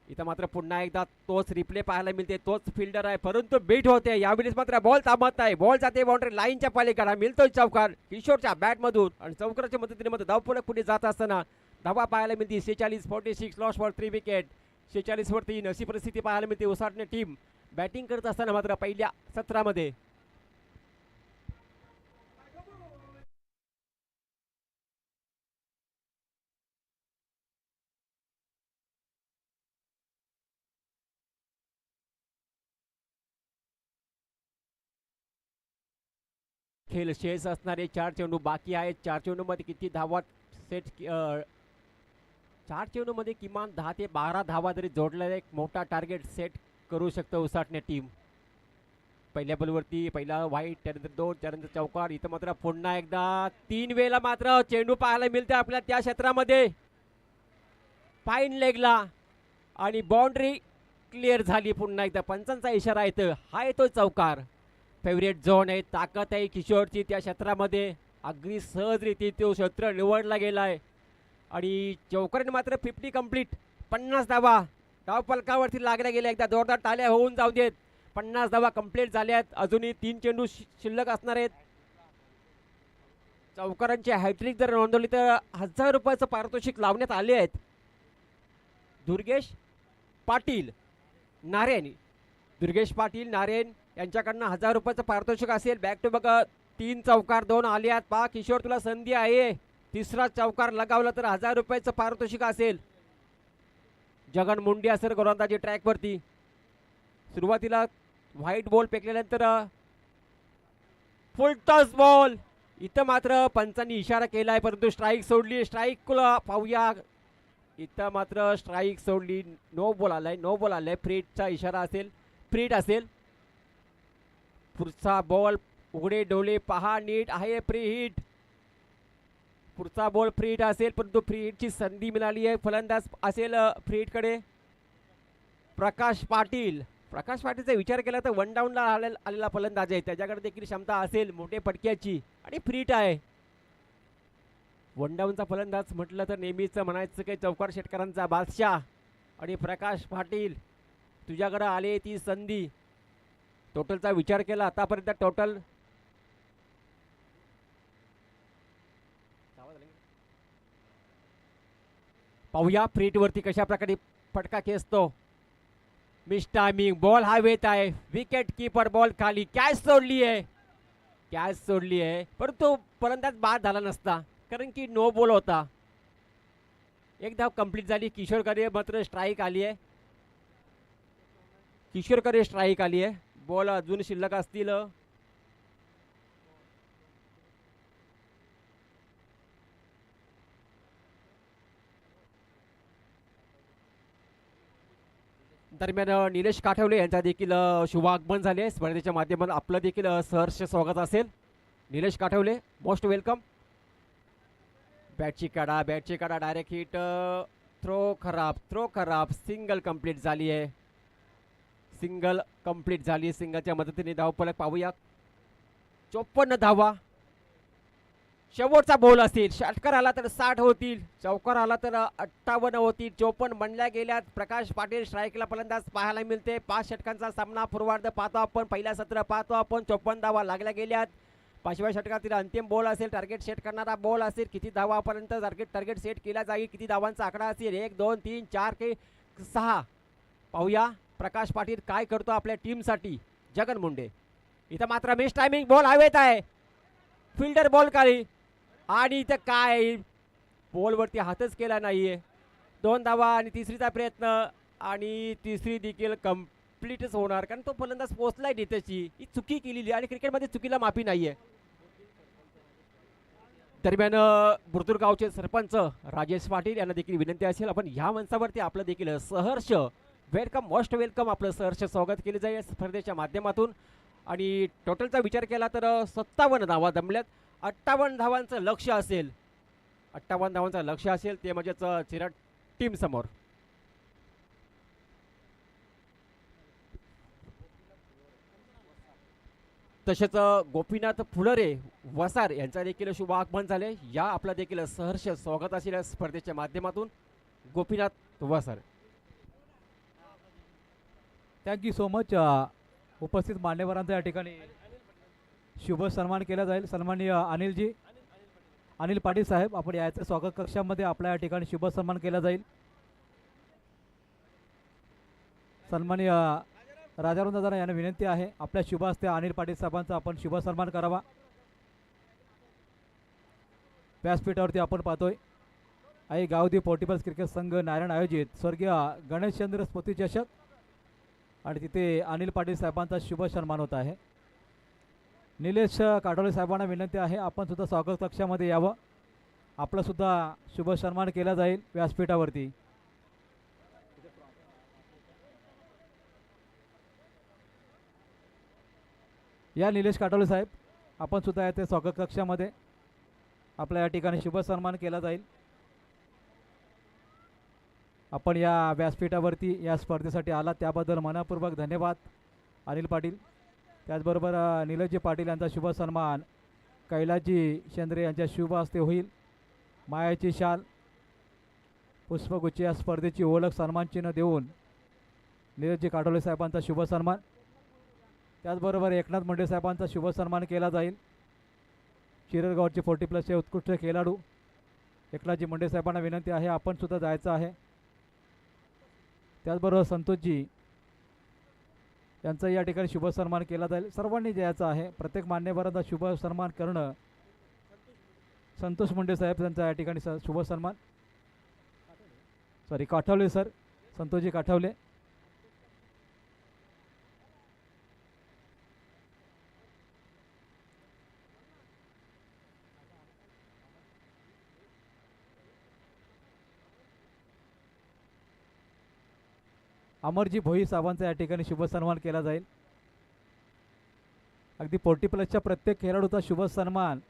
इथं मात्र पुन्हा एकदा तोच रिप्ले पाहायला मिळते. तोच फिल्डर आहे परंतु बीट होते. यावेळेस मात्र बॉल थांबत नाही. बॉल जाते बाउंड्री लाईनच्या पलीकडे. मिळतोय चौकार किशोरच्या बॅटमधून आणि चौकाराच्या मदतीने मध्ये धावफलक पुढे जात असताना धावा पाहायला मिळते. 46 46 लॉस्ट फॉर 3 विकेट. 46 वर 3 अशी परिस्थिती पाहायला मिळते. उसाटणे टीम बॅटिंग करत असताना मात्र पहिल्या सत्रामध्ये खेळ शेष असणारे 4 चेंडू बाकी आहेत. 4 चेंडूमध्ये किती धावा सेट 4 चेंडूमध्ये किमान 10 ते 12 धावा जरी जोडलेला एक मोठा टार्गेट सेट करू शकतं उसाटणे टीम. पहिल्या बॉलवरती पहिला व्हाईट, त्यानंतर 2, त्यानंतर चौकार. इथं मात्र पुन्हा एकदा 3 वेळेला मात्र चेंडू पाहायला मिळते आपल्या त्या क्षेत्रामध्ये. फाईन लेगला आणि बाउंड्री क्लिअर झाली. पुन्हा एकदा पंचांचा इशारा येतो. हा येतो चौकार. फेवरेट झोन आहे, ताकद आहे किशोरची त्या क्षेत्रामध्ये. अगदी सहजरीती तो क्षेत्र निवडला गेलाय आणि चौकाराने मात्र 50 कंप्लीट. 50 धावा धावफलकावरती लागल्या गेल्या. एकदा जोरदार टाळ्या होऊन जाऊ देत. 50 धावा कंप्लीट झाल्यात. अजूनही 3 चेंडू शिल्लक असणार आहेत. चौकारांची हॅट्रिक जर नोंदवली तर 1000 रुपयाचं पारितोषिक लावण्यात आले आहेत. दुर्गेश पाटील नारायण, दुर्गेश पाटील नारायण यांच्याकडनं 1000 रुपयाचं पारितोषिक असेल. बॅक टू बॅक 3 चौकार 2 आले आहेत. पहा किशोर, तुला संधी आहे. तिसरा चौकार लगावला तर 1000 रुपयाचं पारितोषिक असेल. जगन मुंडे असेल गोलंदाजी ट्रॅकवरती. सुरुवातीला व्हाईट बॉल फेकल्यानंतर फुल टॉस बॉल. इथं मात्र पंचांनी इशारा केलाय परंतु स्ट्राईक सोडली. स्ट्राईकला पाहूया. इथं मात्र स्ट्राईक सोडली. नो बॉल आलाय, नो बॉल आलाय. फ्रीटचा इशारा असेल, फ्रीट असेल. पुढचा बॉल उघडे डोळे पहा नीट आहे. Free hit. पुढचा बॉल फ्री हिट असेल परंतु फ्री हिटची संधी मिळाली आहे. फलंदाज असेल फ्री हिटकडे प्रकाश पाटील. प्रकाश पाटीलचा विचार केला तर वन डाऊनला आलेला फलंदाज आहे, त्याच्याकडे देखील क्षमता असेल मोठे फटक्याची आणि फ्रीट आहे. वन डाऊनचा फलंदाज म्हटलं तर नेहमीच म्हणायचं की चौकार षटकारांचा बादशाह. आणि प्रकाश पाटील तुझ्याकडे आले ती संधी. टोटलचा विचार केला आतापर्यंत टोटल पाहूया फ्रीटवरती कशा प्रकारे फटका खेचतो. मिस टायमिंग बॉल हवेत आहे, विकेट कीपर बॉल खाली, कॅच सोडली आहे, कॅच सोडली आहे, परंतु फलंदाज बाद झाला नसता कारण की नो बॉल होता. एक धाव कंप्लीट झाली. किशोरकडे मात्र स्ट्राईक आली आहे, किशोरकडे स्ट्राईक आली आहे. बॉल अजून शिल्लक असतील. दरम्यान निलेश काठवले यांचा देखील शुभागमन झाले. स्पर्धेच्या माध्यमातून आपलं देखील सहर्ष स्वागत असेल. Nilesh Kathwale most welcome. बॅटची काढा डायरेक्ट हिट, थ्रो खराब, सिंगल कंप्लीट झाली आहे, सिंगल कंप्लीट झाली. सिंगलच्या मदतीने धावफलक पाहूया. 54 धावा. शेवटचा बॉल असेल. षटकार आला तर 60 होतील, चौकार आला तर 58 होतील. 54 बनल्या गेल्यात. प्रकाश पाटील स्ट्राईकला फलंदाज पाहायला मिळते. 5 षटकांचा सामना पूर्वार्ध पाहतो आपण, पहिला सत्र पाहतो आपण. 54 धावा लागल्या गेल्यात. 5व्या षटकातील अंतिम बॉल असेल, टार्गेट सेट करणारा बॉल असेल. किती धावापर्यंत टार्गेट सेट केला जाईल, किती धावांचा आकडा असेल, 1 2 3 4 के 6. पाहूया प्रकाश पाटील काय करतो आपल्या टीमसाठी. जगन मुंडे इथं मात्र मिस टायमिंग बॉल हवेत आहे, फिल्डर बॉल खाली आणि इथं काय बॉलवरती हातच केला नाहीये. 2 धावा आणि तिसरीचा प्रयत्न आणि तिसरी देखील कंप्लीटच होणार कारण तो फलंदाज पोहोचलाय नेत्याची. ही चुकी केलेली आणि क्रिकेटमध्ये चुकीला माफी नाहीये. दरम्यान बुरतूर गावचे सरपंच राजेश पाटील यांना देखील विनंती असेल आपण ह्या मंचावरती आपलं देखील सहर्ष वेलकम, मोस्ट वेलकम, आपलं सहर्ष स्वागत केले जाईल स्पर्धेच्या माध्यमातून. आणि टोटलचा विचार केला तर 57 धावा जमल्यात. 58 धावांचं लक्ष असेल, 58 धावांचं लक्ष असेल ते म्हणजेच चिराट टीम समोर. तसेच गोपीनाथ फुलरे वसार यांचा देखील शुभ आगमन झाले. या आपला देखील सहर्ष स्वागत असेल स्पर्धेच्या माध्यमातून. गोपीनाथ वसार थँक्यू सो मच. उपस्थित मान्यवरांचा या ठिकाणी शुभ सन्मान केला जाईल. सन्माननीय अनिल पाटील साहेब, आपण याचं स्वागत कक्षामध्ये आपल्या या ठिकाणी शुभ सन्मान केला जाईल. सन्माननीय राजाराम दादा यांना विनंती आहे आपल्या शुभ हस्ते अनिल पाटील साहेबांचा आपण शुभ सन्मान करावा. व्यासपीठावरती आपण पाहतोय आई गावदी पोर्टिबल्स क्रिकेट संघ नारायण आयोजित स्वर्गीय गणेशचंद्र स्मृती चषक आणि तिथे अनिल पाटील साहेबांचा शुभ सन्मान होत आहे. निलेश काटोले साहेबांना विनंती आहे आपण सुद्धा स्वागत कक्षामध्ये यावं, आपला सुद्धा शुभ सन्मान केला जाईल व्यासपीठावरती. या निलेश काटोले साहेब, आपण सुद्धा येथे स्वागत कक्षामध्ये आपल्या या ठिकाणी शुभ सन्मान केला जाईल. आपण या व्यासपीठावरती या स्पर्धेसाठी आला त्याबद्दल मनपूर्वक धन्यवाद अनिल पाटील. त्याचबरोबर निलेशजी पाटील यांचा शुभ सन्मान कैलासजी शेंद्रे यांच्या शुभ हस्ते होईल. मायाची शाल, पुष्पगुच्छ या स्पर्धेची ओळख सन्मानचिन्ह देऊन निलेशजी काटोले साहेबांचा शुभ सन्मान. त्याचबरोबर एकनाथ मुंडे साहेबांचा शुभ सन्मान केला जाईल. शिरगावचे 40+ उत्कृष्ट खेळाडू एकनाथजी मुंडे साहेबांना विनंती आहे आपण सुद्धा जायचं आहे. त्याचबरोबर संतोषजी यांचा या ठिकाणी शुभ सन्मान केला जाईल. सर्वांनी जायचं आहे, प्रत्येक मान्यवरांचा शुभ सन्मान करणं. संतोष मुंडे साहेब यांचा या ठिकाणी शुभ सन्मान, काठवले सर, संतोषजी काठवले. अमरजी भोई साहेबांचा या ठिकाणी शुभ सन्मान केला जाईल. अगदी 40+ प्रत्येक खेळाडूचा शुभ सन्मान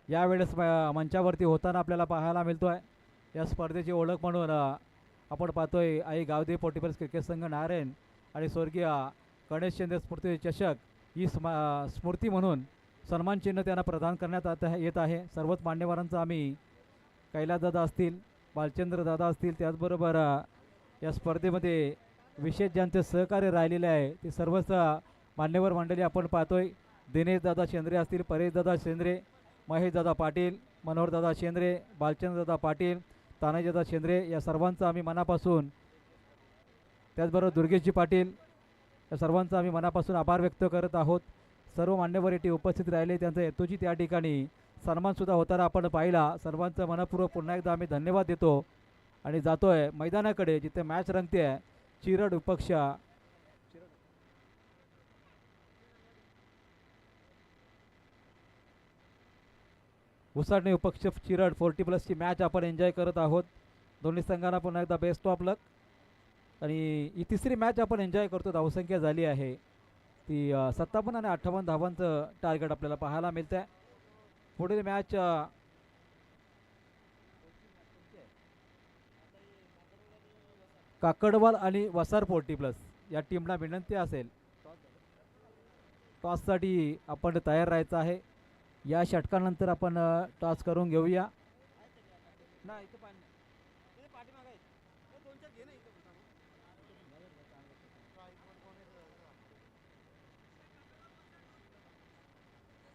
यावेळेस मंचावरती होताना आपल्याला पाहायला मिळतो आहे. या स्पर्धेची ओळख म्हणून आपण पाहतोय आई गावदे 40+ क्रिकेट संघ नारायण आणि स्वर्गीय गणेश शिंदे स्मृती चषक ही स्मृती म्हणून सन्मान चिन्ह त्यांना प्रदान करण्यात येत आहे. सर्वच मान्यवरांचं आम्ही कैलासदादा असतील, बालचंद्र दादा असतील, त्याचबरोबर या स्पर्धेमध्ये विशेष ज्यांचे सहकार्य राहिलेले आहे ते सर्वच मान्यवर मंडळी आपण पाहतोय. दिनेशदादा शेंद्रे असतील, परेशदादा शेंद्रे, महेशदादा पाटील, मनोहरदादा शेंद्रे, बालचंद्रदादा पाटील, तानाजीदादा शेंद्रे या सर्वांचं आम्ही मनापासून, त्याचबरोबर दुर्गेशजी पाटील या सर्वांचा आम्ही मनापासून आभार व्यक्त करत आहोत. सर्व मान्यवर येथे उपस्थित राहिले, त्यांचा यथोचित त्या ठिकाणी सन्मानसुद्धा होताना आपण पाहिला. सर्वांचं मनपूर्वक पुन्हा एकदा आम्ही धन्यवाद देतो आणि जातोय मैदानाकडे जिथे मॅच रंगते आहे. चिरड विपक्ष उसाटणे विपक्ष चिरड 40+ मॅच आपण एन्जॉय करत आहोत. दोन्ही संघांना पुन्हा एकदा बेस्ट ऑफ लक. आणि ही तिसरी मॅच आपण एन्जॉय करतो. धावसंख्या झाली आहे ती 57 आणि 58 धावांचं टार्गेट आपल्याला पाहायला मिळतं आहे. पुढील मॅच काकडवाल आणि वसार 40+ या टीमला विनंती असेल टॉससाठी आपण तयार राहायचं आहे. या षटकानंतर आपण टॉस करून घेऊया.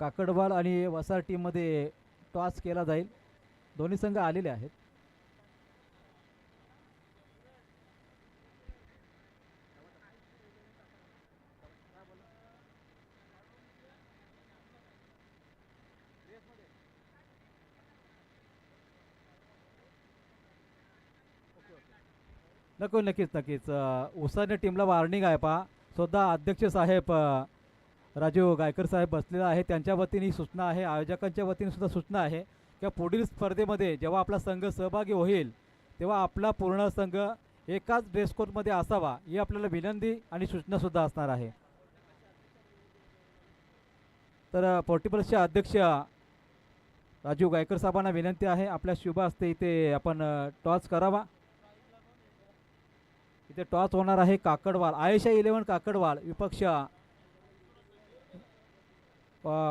काकडवाल आणि वसार टीममध्ये टॉस केला जाईल. दोन्ही संघ आलेले आहेत. नक्कीच उसाने टीमला वॉर्निंग आहे. पहा स्वतः अध्यक्ष साहेब राजीव गायकर साहेब बसलेला आहे. त्यांच्या वतीने ही सूचना आहे, आयोजकांच्या वतीने सुद्धा सूचना आहे की पुढील स्पर्धेमध्ये जेव्हा आपला संघ सहभागी होईल तेव्हा आपला पूर्ण संघ एकाच ड्रेस कोडमध्ये असावा, ही आपल्याला विनंती आणि सूचनासुद्धा असणार आहे. तर 40+चे अध्यक्ष राजीव गायकर साहेबांना विनंती आहे, आपल्या शुभ हस्ते इथे आपण टॉस करावा. इथे टॉस होणार आहे काकडवाल, आयेशा 11 काकडवाल विपक्ष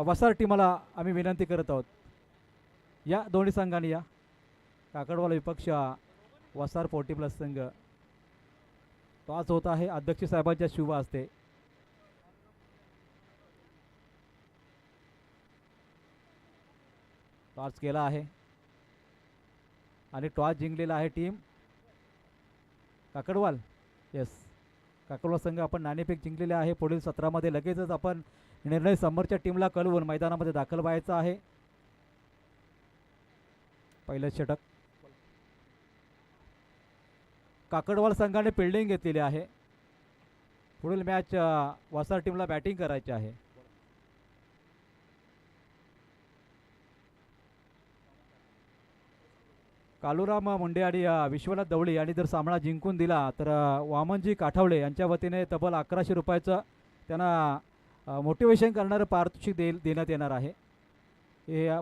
वसार टीमाला आम्ही विनंती करत आहोत. या दोन्ही संघांनी या. काकडवाल विपक्ष वसार 40+ संघ. टॉस होत आहे अध्यक्ष साहेबांच्या शुभ हस्ते. टॉस केला आहे आणि टॉस जिंकलेला आहे टीम काकडवाल. येस, काकडवाल संघ आपण नाणेफेक जिंकलेले आहे. पुढील सत्रामध्ये लगेचच आपण निर्णय समोरच्या टीमला कळवून मैदानामध्ये दाखल व्हायचं आहे. पहिलं षटक काकडवाल संघाने फिल्डिंग घेतलेली आहे. पुढील मॅच वसार टीमला बॅटिंग करायची आहे. कालूराम मुंडे आणि विश्वनाथ दवळे यांनी जर सामना जिंकून दिला तर वामनजी काठावले यांच्या वतीने तब्बल 1100 रुपयाचं त्यांना मोटिवेशन करणारं पारितोषिक देण्यात येणार आहे. हे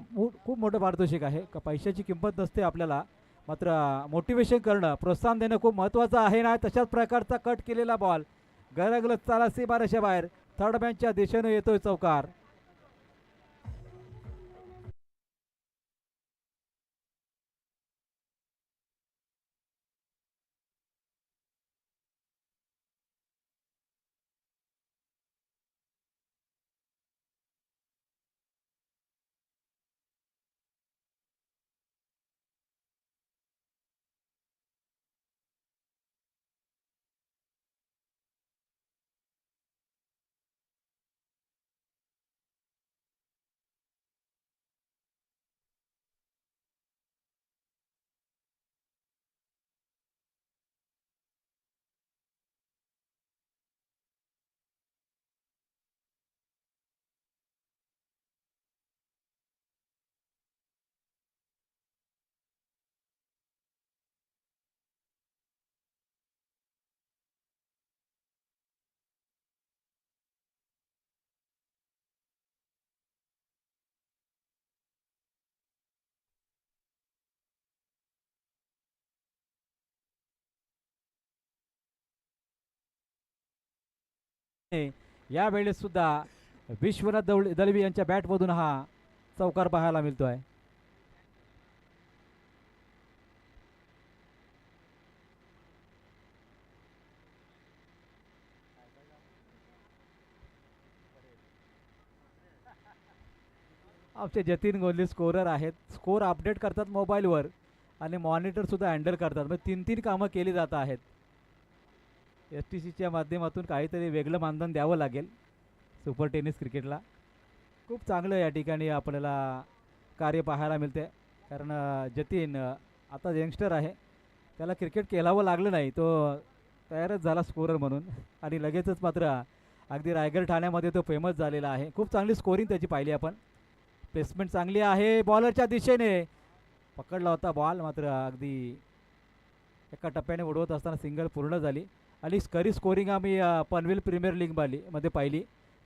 खूप मोठं पारितोषिक आहे. पैशाची किंमत नसते आपल्याला, मात्र मोटिवेशन करणं, प्रोत्साहन देणं खूप महत्त्वाचं आहे. ना तशाच प्रकारचा कट केलेला बॉल गरगलत चाला सीमारेषा बाहेर थर्ड मॅनच्या दिशेने येतोय चौकार. यावेळेस सुद्धा विश्वनाथ दळवी यांच्या बॅटमधून हा चौकार पाहायला मिळतोय. आमचे जतीन गोंधळे स्कोरर आहेत. स्कोर अपडेट करतात मोबाईलवर आणि मॉनिटर सुद्धा हँडल करतात. म्हणजे तीन तीन कामं केली जात आहेत. एस टी सीच्या माध्यमातून काहीतरी वेगळं मानधन द्यावं लागेल सुपर टेनिस क्रिकेटला. खूप चांगलं या ठिकाणी आपल्याला कार्य पाहायला मिळते. कारण जतीन आता यंगस्टर आहे, त्याला क्रिकेट खेळावं लागलं नाही, तो तयारच झाला स्कोरर म्हणून आणि लगेचच मात्र अगदी रायगड ठाण्यामध्ये तो फेमस झालेला आहे. खूप चांगली स्कोरिंग त्याची पाहिली आपण. प्लेसमेंट चांगली आहे, बॉलरच्या दिशेने पकडला होता बॉल, मात्र अगदी एका टप्प्याने उडवत असताना सिंगल पूर्ण झाली. आणि खरी स्कोरिंग आम्ही पनवेल प्रीमियर लीग मध्ये पाहिली.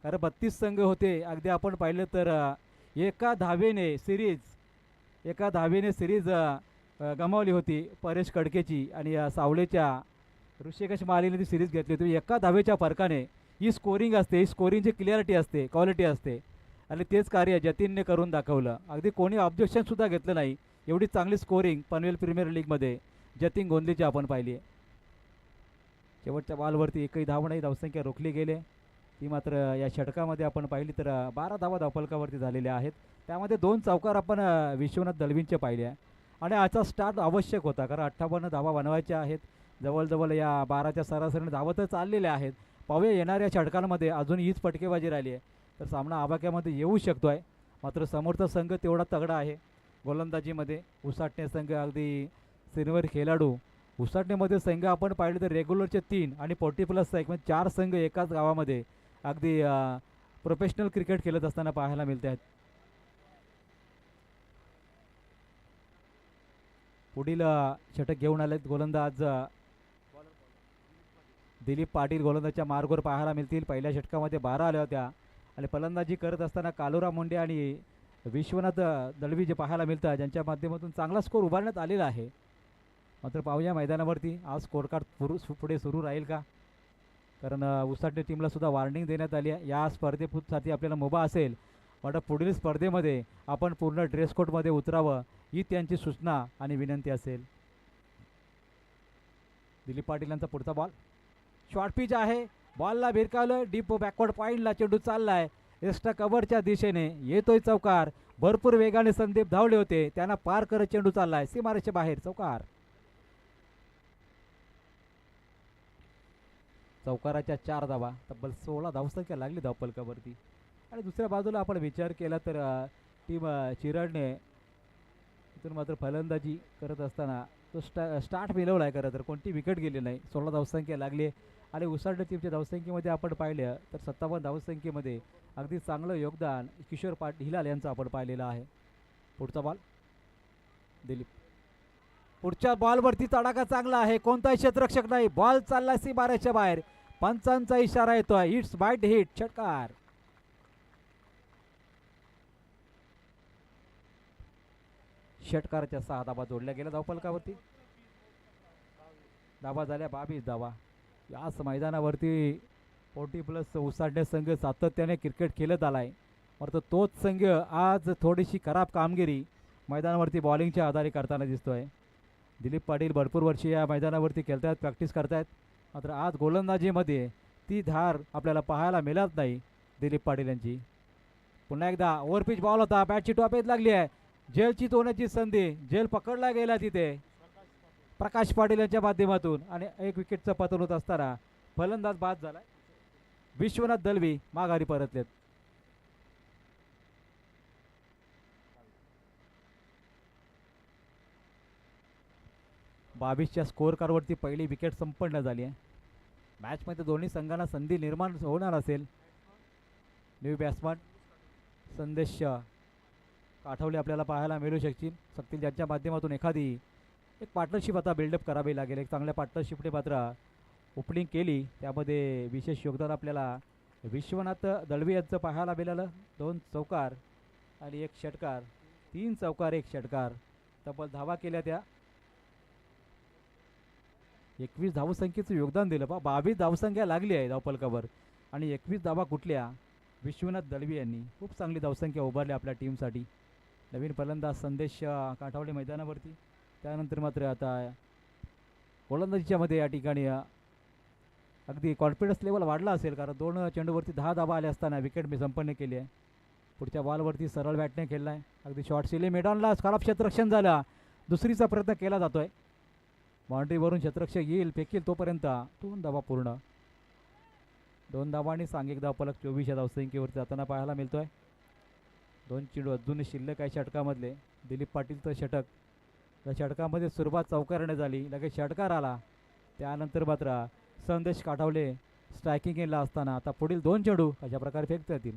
कारण 32 संघ होते. अगदी आपण पाहिलं तर एका धावेने सिरीज गमावली होती परेश कडकेची आणि सावळेच्या ऋषिकेश मालीने ती सिरीज घेतली होती. एका धावेच्या फरकाने ही स्कोरिंग असते, ही स्कोरिंगची क्लिअरिटी असते, क्वालिटी असते. आणि तेच कार्य जतीनने करून दाखवलं. अगदी कोणी ऑब्जेक्शनसुद्धा घेतलं नाही. एवढी चांगली स्कोरिंग पनवेल प्रीमियर लीगमध्ये जतीन गोंधळेची आपण पाहिली आहे. शेवटच्या बॉलवरती एकही धाव नाही, धावसंख्या रोखली गेले. ती मात्र या षटकामध्ये आपण पाहिली तर 12 धावा धावफलकावरती झालेल्या आहेत. त्यामध्ये 2 चौकार आपण विश्वनाथ दळवींचे पाहिले आहे. आणि आजचा स्टार्ट आवश्यक होता, कारण 58 धावा बनवायच्या आहेत. जवळजवळ या 12च्या सरासरीने धावा तर चाललेल्या आहेत. पाहूया येणाऱ्या षटकांमध्ये अजून हीच फटकेबाजी राहिली आहे तर सामना आवाक्यामध्ये येऊ शकतो आहे. मात्र समोरचा संघ तेवढा तगडा आहे. गोलंदाजीमध्ये उसाटणे संघ अगदी सिनियर खेळाडू. उसाटणेमध्ये संघ आपण पाहिले तर रेग्युलरचे 3 आणि 40+ एक म्हणजे 4 संघ एकाच गावामध्ये अगदी प्रोफेशनल क्रिकेट खेळत असताना पाहायला मिळते आहेत. पुढील षटक घेऊन आलेत गोलंदाज दिलीप पाटील गोलंदाजच्या मार्गवर पाहायला मिळतील. पहिल्या षटकामध्ये 12 आल्या होत्या आणि फलंदाजी करत असताना कालुराम मुंडे आणि विश्वनाथ दळवी जे पाहायला मिळतात, ज्यांच्या माध्यमातून चांगला स्कोर उभारण्यात आलेला आहे. मात्र पाहूया मैदानावरती आज स्कोर कार्ड पुढे सुरू राहील का, कारण उसाटणे टीमला सुद्धा वॉर्निंग देण्यात आली आहे. या स्पर्धेसाठी आपल्याला मुभा असेल, मात्र पुढील स्पर्धेमध्ये आपण पूर्ण ड्रेस कोडमध्ये उतरावं ही त्यांची सूचना आणि विनंती असेल. दिलीप पाटील यांचा पुढचा बॉल शॉर्ट पिच आहे. बॉलला भिरकावलं, डीप बॅकवर्ड पॉईंटला चेंडू चाललाय, एक्स्ट्रा कव्हरच्या दिशेने येतोय चौकार. भरपूर वेगाने संदीप धावले होते, त्यांना पार करत चेंडू चाललाय सीमारेषे बाहेर. चौकाराच्या 4 धावा, तब्बल 16 धावसंख्या लागली धावफलकावरती. आणि दुसऱ्या बाजूला आपण विचार केला तर टीम चिराडने इथून मात्र फलंदाजी करत असताना तो स्टार्ट मिळवला आहे. खरं तर कोणती विकेट गेली नाही, 16 धावसंख्या लागली. आणि उसाटणे टीमच्या धावसंख्येमध्ये आपण पाहिलं तर 57 धावसंख्येमध्ये अगदी चांगलं योगदान किशोर हिलाल यांचं आपण पाहिलेलं आहे. पुढचा बॉल दिलीप, पुढच्या बॉलवरती तडाखा चांगला आहे, कोणताही क्षेत्ररक्षक नाही, बॉल चालला सीमारेषेच्या बाहेर. पंचांचा इशारा येतोय, हिट्स बाईट हिट, षटकार. षटकाराच्या 6 धावा जोडल्या गेल्या धावफलकावरती. धावा झाल्या 22 धावा. याच मैदानावरती 40+ उसाटणे संघ सातत्याने क्रिकेट खेळत आलाय. मात्र तोच संघ आज थोडीशी खराब कामगिरी मैदानावरती बॉलिंगच्या आधारे करताना दिसतोय. दिलीप पाटील भरपूर वर्षी या मैदानावरती खेळतायत, प्रॅक्टिस करतायत, मात्र आज गोलंदाजीमध्ये ती धार आपल्याला पाहायला मिळत नाही दिलीप पाटील यांची. पुन्हा एकदा ओव्हरपिच बॉल होता, बॅटची टॉपेज लागली आहे, झेलची तोडण्याची संधी, झेल पकडला गेला तिथे प्रकाश पाटील यांच्या माध्यमातून आणि 1 विकेटचं पतन होत असताना फलंदाज बाद झाला. विश्वनाथ दळवी माघारी परतलेत. बावीसच्या स्कोअर कार्डवरती पहिली विकेट संपन्न झाली आहे. मॅचमध्ये दोन्ही संघांना संधी निर्माण होणार असेल. न्यू बॅट्समन संदेश आठवले आपल्याला पाहायला मिळू शकतील, ज्यांच्या माध्यमातून एखादी एक पार्टनरशिप आता बिल्डअप करावी लागेल. एक चांगल्या पार्टनरशिपने मात्र ओपनिंग केली, त्यामध्ये विशेष योगदान आपल्याला विश्वनाथ दळवी यांचं पाहायला मिळालं. 2 चौकार आणि 1 षटकार, 3 चौकार 1 षटकार, तब्बल धावा केल्या त्या. 21 धावसंख्येचं योगदान दिलं. 22 धावसंख्या लागली आहे धावफलकावर. आणि 21 धावा कुठल्या विश्वनाथ दळवी यांनी खूप चांगली धावसंख्या उभारली आपल्या टीमसाठी. नवीन फलंदाज संदेश काठावले मैदानावरती. त्यानंतर मात्र आता गोलंदाजीच्या मध्ये या ठिकाणी अगदी कॉन्फिडन्स लेवल वाढला असेल, कारण 2 चेंडूवरती 10 धावा आल्या असताना विकेट मी संपन्न केली आहे. पुढच्या बॉलवरती सरळ बॅटने खेळला आहे. अगदी शॉर्ट सिले मेडॉनला खराब क्षेत्ररक्षण झाला. दुसरीचा प्रयत्न केला जातो आहे. बाउंड्रीवरून क्षेत्ररक्षक येईल फेकील तोपर्यंत 2 धावा पूर्ण. 2 धावा आणि सांघिक धावफलक 24 या धावसंख्येवरती जाताना पाहायला मिळतोय. 2 चेंडू अजून शिल्लक आहे षटकामधले. दिलीप पाटीलचं षटक. त्या षटकामध्ये सुरुवात चौकाराने झाली, लगेच षटकार आला. त्यानंतर मात्र संदेश काठावले स्ट्रायकिंग केला असताना आता पुढील 2 चेंडू अशा प्रकारे फेकता येतील.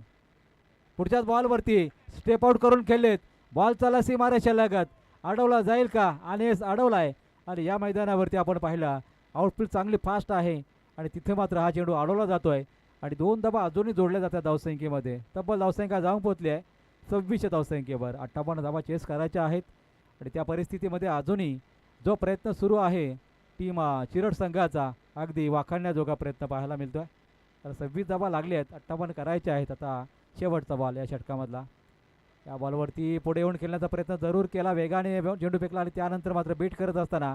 पुढच्याच बॉलवरती स्टेप आउट करून खेळलेत. बॉल चाला सीमारेषा लगत अडवला जाईल का, आणि अडवला आहे. आणि या मैदानावरती आपण पाहिलं आउटफील्ड चांगली फास्ट आहे आणि तिथे मात्र हा चेंडू अडवला जातोय आणि 2 धावा अजूनही जोडल्या जातात धावसंख्येमध्ये. तब्बल धावसंख्या जाऊन पोहोचली आहे 26 धावसंख्येवर. 58 धावा चेस करायच्या आहेत आणि त्या परिस्थितीमध्ये अजूनही जो प्रयत्न सुरू आहे टीम चिरड संघाचा, अगदी वाखाणण्याजोगा प्रयत्न पाहायला मिळतोय. तर 26 धावा लागले आहेत, 58 करायचे आहेत. आता शेवटचा बॉल या षटकामधला. या बॉलवरती पुढे येऊन खेळण्याचा प्रयत्न जरूर केला, वेगाने चेंडू फेकला आणि त्यानंतर मात्र बीट करत असताना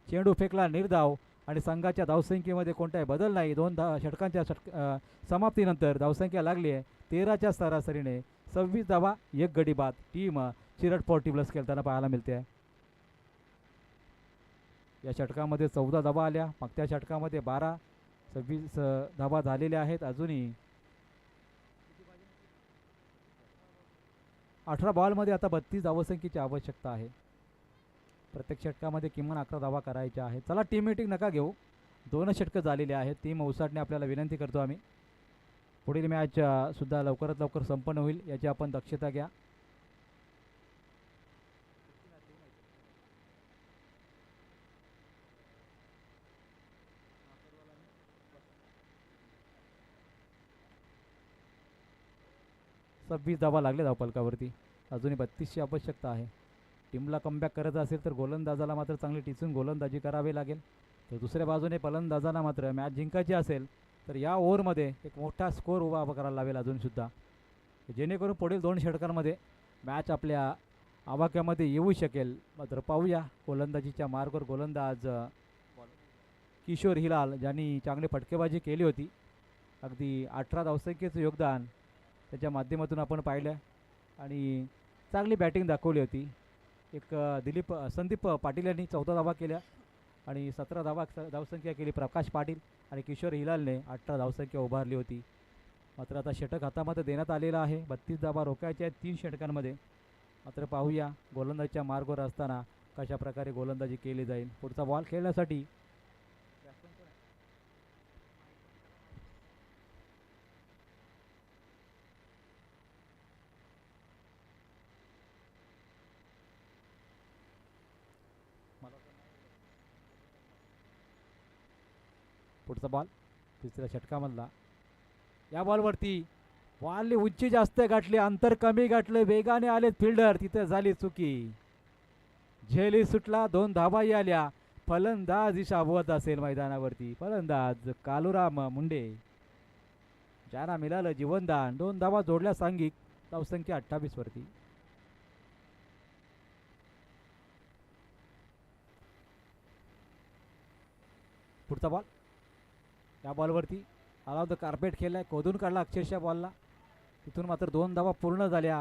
चेंडू फेकला निर्धाव आणि संघाच्या धावसंख्येमध्ये कोणताही बदल नाही. 2 षटकांच्या समाप्तीनंतर धावसंख्या लागली आहे 13च्या सरासरीने. 26 धावा 1 गडी बाद टीम चिरड स्पोर्टिव्ह खेळताना पाहायला मिळते आहे. या षटकामध्ये 14 धावा आल्या, मागच्या षटकामध्ये 12. 26 धावा झालेल्या आहेत. अजूनही 18 बॉलमध्ये आता 32 धावसंख्येची आवश्यकता आहे. प्रत्येक षटकामध्ये किमान 11 धावा करायच्या आहेत. चला टीम मीटिंग नका घेऊ, 2 षटकं झालेले आहेत. टीम उसाटणे आपल्याला विनंती करतो आम्ही. पुढील मॅच सुद्धा लवकरात लवकर संपन्न होईल याची आपण दक्षता घ्या. सव्वीस धावा लागले धावफलकावरती. अजूनही 32ची आवश्यकता आहे. टीमला कमबॅक करायचं असेल तर गोलंदाजाला मात्र चांगली टिचून गोलंदाजी करावी लागेल. तर दुसऱ्या बाजूने फलंदाजाला मात्र मॅच जिंकायची असेल तर या ओव्हरमध्ये एक मोठा स्कोर उभा करायला लावेल अजूनसुद्धा, जेणेकरून पुढील 2 षटकांमध्ये मॅच आपल्या आवाक्यामध्ये येऊ शकेल. मात्र पाहूया गोलंदाजीच्या मार्गावर गोलंदाज किशोर हिलाल ज्यांनी चांगली फटकेबाजी केली होती. अगदी 18 धावसंख्येचं योगदान त्याच्या माध्यमातून आपण पाहिलं आणि चांगली बॅटिंग दाखवली होती. एक संदीप पाटील यांनी 14 धावा केल्या आणि 17 धावसंख्या केली प्रकाश पाटील आणि किशोर हिलालने 18 धावसंख्या उभारली होती. मात्र आता षटक हातामध्ये देण्यात आलेला आहे. 32 धावा रोखायच्या आहेत 3 षटकांमध्ये. मात्र पाहूया गोलंदाजीच्या मार्गावर असताना कशा प्रकारे गोलंदाजी केली जाईल. पुढचा बॉल खेळण्यासाठी पुढचा बॉल तिसऱ्या षटकामधला. या बॉलवरती बॉलने उंची जास्त गाठली, अंतर कमी गाठलं, वेगाने आले फिल्डर, तिथे झाली चुकी. झेली सुटला, 2 धावाही आल्या. फलंदाज शाबवत असेल मैदानावरती. फलंदाज कालुराम मुंडे ज्यांना मिळालं जीवनदान. 2 धावा जोडल्या सांघिक धावसंख्या 28 वरती. पुढचा बॉल. या बॉलवरती आला होता कार्पेट खेळलाय, खोदून काढला अक्षरशः बॉलला. तिथून मात्र 2 धावा पूर्ण झाल्या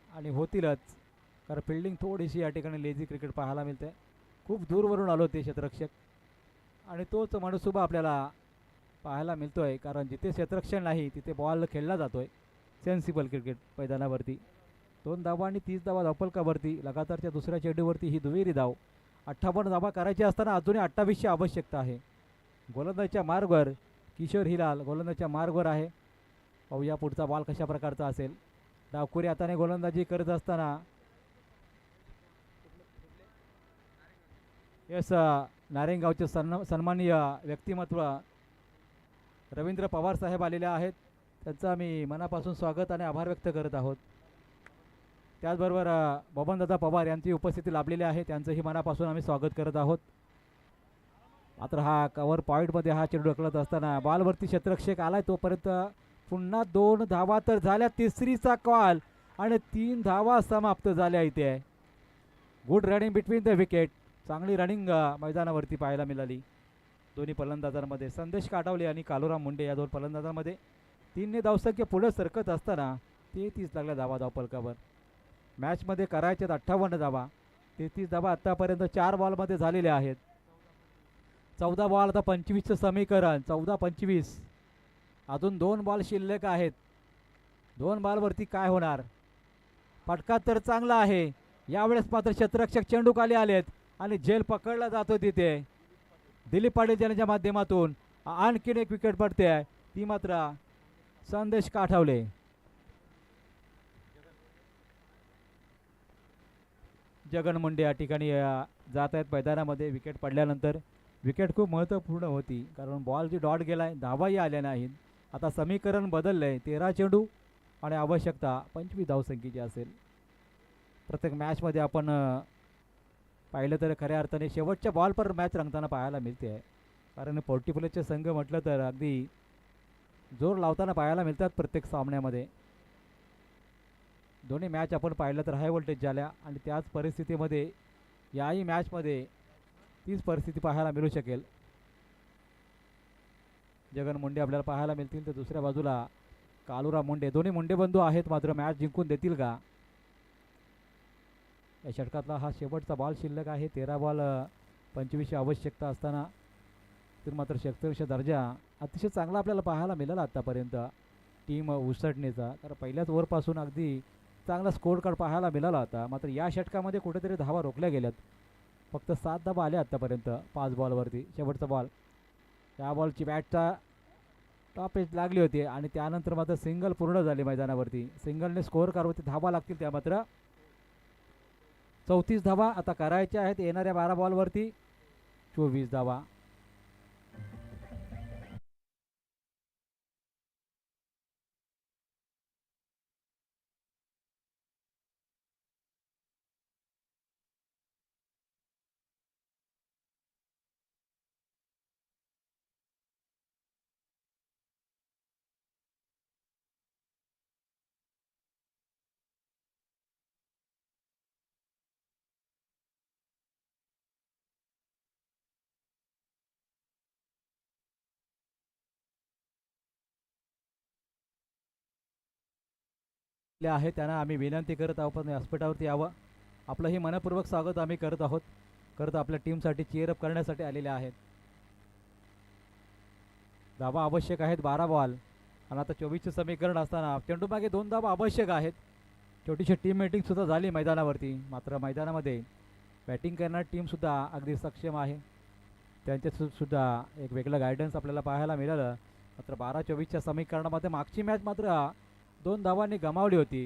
आणि होतीलच, कारण फिल्डिंग थोडीशी या ठिकाणी लेझी क्रिकेट पाहायला मिळते. खूप दूरवरून आलो ते क्षेत्ररक्षक आणि तोच मनसुबा आपल्याला पाहायला मिळतोय, कारण जिथे क्षेत्ररक्षण नाही तिथे बॉल खेळला जातोय. सेन्सिबल क्रिकेट मैदानावरती. 2 धावा आणि 30 धावा धावफलकावरती लगातारच्या दुसऱ्या चेंडूवरती ही दुहेरी धाव. 58 धावा करायची असताना अजूनही 28ची आवश्यकता आहे. गोलंदाजीच्या मार्गवर किशोर हिलाल गोलंदाजीच्या मार्गवर आहे. पाहूया पुढचा बॉल कशा प्रकारचा असेल. डावखुरी हाताने गोलंदाजी करत असताना यस नारायणगावचे सन्माननीय व्यक्तिमत्व रवींद्र पवार साहेब आलेले आहेत. त्यांचं आम्ही मनापासून स्वागत आणि आभार व्यक्त करत आहोत. त्याचबरोबर बबनदादा पवार यांची उपस्थिती लाभलेली आहे, त्यांचंही मनापासून आम्ही स्वागत करत आहोत. मात्र हा कव्हर पॉईंटमध्ये हा चेंडू ढकलत असताना बॉलवरती क्षेत्ररक्षक आलाय तोपर्यंत पुन्हा 2 धावा तर झाल्या, तिसरीचा कॉल आणि 3 धावा समाप्त झाल्या इथे. Good running between the wicket. चांगली रनिंग मैदानावरती पाहायला मिळाली दोन्ही फलंदाजांमध्ये. संदेश काटावले आणि कालुराम मुंडे या दोन फलंदाजांमध्ये 3 धावसंख्या पुढे सरकत असताना 33 लागल्या धावा धावफलकावर. मॅचमध्ये करायच्यात 58 धावा. 33 धावा आत्तापर्यंत 4 बॉलमध्ये झालेल्या आहेत. 14 बॉल आता 25चं समीकरण. 14-25. अजून 2 बॉल शिल्लक आहेत. 2 बॉलवरती काय होणार. फटका तर चांगला आहे. यावेळेस मात्र क्षेत्ररक्षक चेंडू खाली आलेत आणि झेल पकडला जातो तिथे. दिलीप पाटील यांच्या माध्यमातून आणखीन एक विकेट पडते आहे, ती मात्र संदेश काठावले. जगन मुंडे या ठिकाणी जात आहेत मैदानामध्ये. विकेट पडल्यानंतर विकेट खूप महत्त्वपूर्ण होती कारण बॉलची डॉट गेलाय, धावाही आल्या नाहीत. आता समीकरण बदललंय. 13 चेंडू आणि आवश्यकता 25 धावसंख्येची असेल. प्रत्येक मॅचमध्ये आपण पाहिलं तर खऱ्या अर्थाने शेवटच्या बॉलवर मॅच रंगताना पाहायला मिळते आहे. कारण पोर्टिफोलिओचे संघ म्हटलं तर अगदी जोर लावताना पाहायला मिळतात प्रत्येक सामन्यामध्ये. दोन्ही मॅच आपण पाहिलं तर हाय व्होल्टेज झाल्या आणि त्याच परिस्थितीमध्ये याही मॅचमध्ये तीच परिस्थिती पाहायला मिळू शकेल. जगन मुंडे आपल्याला पाहायला मिळतील तर दुसऱ्या बाजूला कालुराम मुंडे. दोन्ही मुंडे बंधू आहेत मात्र मॅच जिंकून देतील का. या षटकातला हा शेवटचा बॉल शिल्लक आहे. 13 बॉल 25 आवश्यकता असताना तर मात्र क्षेत्ररक्षक दर्जा अतिशय चांगला आपल्याला पाहायला मिळाला आत्तापर्यंत टीम उसटणेचा. तर पहिल्याच ओव्हरपासून अगदी चांगला स्कोर कार्ड पाहायला मिळाला होता. मात्र या षटकामध्ये कुठेतरी धावा रोखल्या गेल्यात. फक्त 7 धावा आल्या आत्तापर्यंत 5 बॉलवरती. शेवटचा बॉल, या बॉलची बॅटचा टॉप एज लागली होती आणि त्यानंतर मात्र सिंगल पूर्ण झाली मैदानावरती. सिंगलने स्कोअर कार्डवरती धावा लागतील त्या मात्र 34 धावा आता करायच्या आहेत येणाऱ्या 12 बॉलवरती. 24 धावा. आहे त्यांना आम्ही विनंती करत आहोत पण व्यासपीठावरती यावं. आपलंही मनपूर्वक स्वागत आम्ही करत आहोत. करत आपल्या टीमसाठी चीअरअप करण्यासाठी आलेले आहेत. धावा आवश्यक आहेत 12 बॉल आणि आता 24चे समीकरण असताना चेंडूमागे 2 धावा आवश्यक आहेत. छोटीशी टीम मीटिंगसुद्धा झाली मैदानावरती. मात्र मैदानामध्ये बॅटिंग करणारी टीमसुद्धा अगदी सक्षम आहे. त्यांच्यासुद्धा एक वेगळं गायडन्स आपल्याला पाहायला मिळालं. मात्र 12-24च्या समीकरणामध्ये मागची मॅच मात्र 2 धावांनी गमावली होती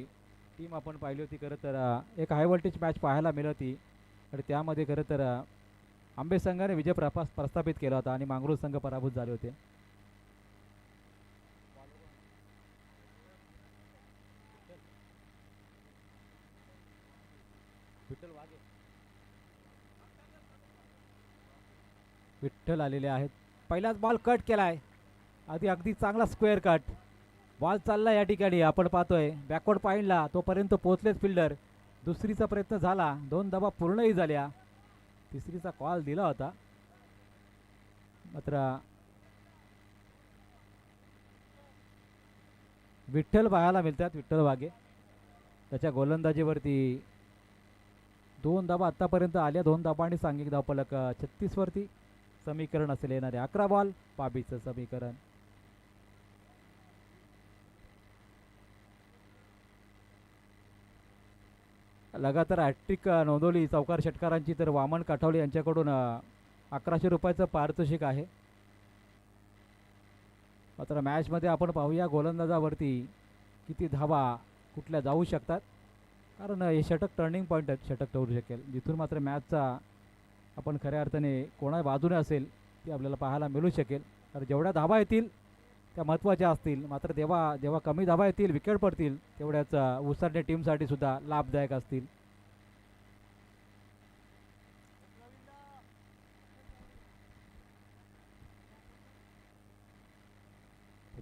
टीम आपण पाहिली होती. खरं तर एक हाय व्होल्टेज मॅच पाहायला मिळत होती आणि त्यामध्ये खरं तर आंबे संघाने विजय प्रस्थापित केला होता आणि मांगरूळ संघ पराभूत झाले होते. विठ्ठल आलेले आहेत. पहिलाच बॉल कट केलाय. अगदी चांगला स्क्वेअर कट बॉल चालला या ठिकाणी. आपण पाहतोय बॅकवर्ड पॉईंटला तोपर्यंत पोहोचलेच फिल्डर. दुसरीचा प्रयत्न झाला. 2 धावा पूर्णही झाल्या. तिसरीचा कॉल दिला होता मात्र विठ्ठल पाहायला मिळतात. विठ्ठल वाघे त्याच्या गोलंदाजीवरती 2 धावा आत्तापर्यंत आल्या. 2 धावा आणि सांघिक धावफलक 36 वरती समीकरण असेल येणारे 11 बॉल 22चं समीकरण. लगातार हॅट्रिक नोंदवली चौकार षटकारांची तर वामन काठावले यांच्याकडून 1100 रुपयाचं पारितोषिक आहे. मात्र मॅचमध्ये आपण पाहूया गोलंदाजावरती किती धावा कुठल्या जाऊ शकतात कारण हे षटक टर्निंग पॉईंट षटक ठरू शकेल जिथून मात्र मॅचचा आपण खऱ्या अर्थाने कोणा बाजूने असेल ती आपल्याला पाहायला मिळू शकेल. तर जेवढ्या धावा येतील त्या महत्त्वाच्या असतील. मात्र जेव्हा कमी धावा येतील विकेट पडतील तेवढ्याच उसरणे टीमसाठी सुद्धा लाभदायक असतील.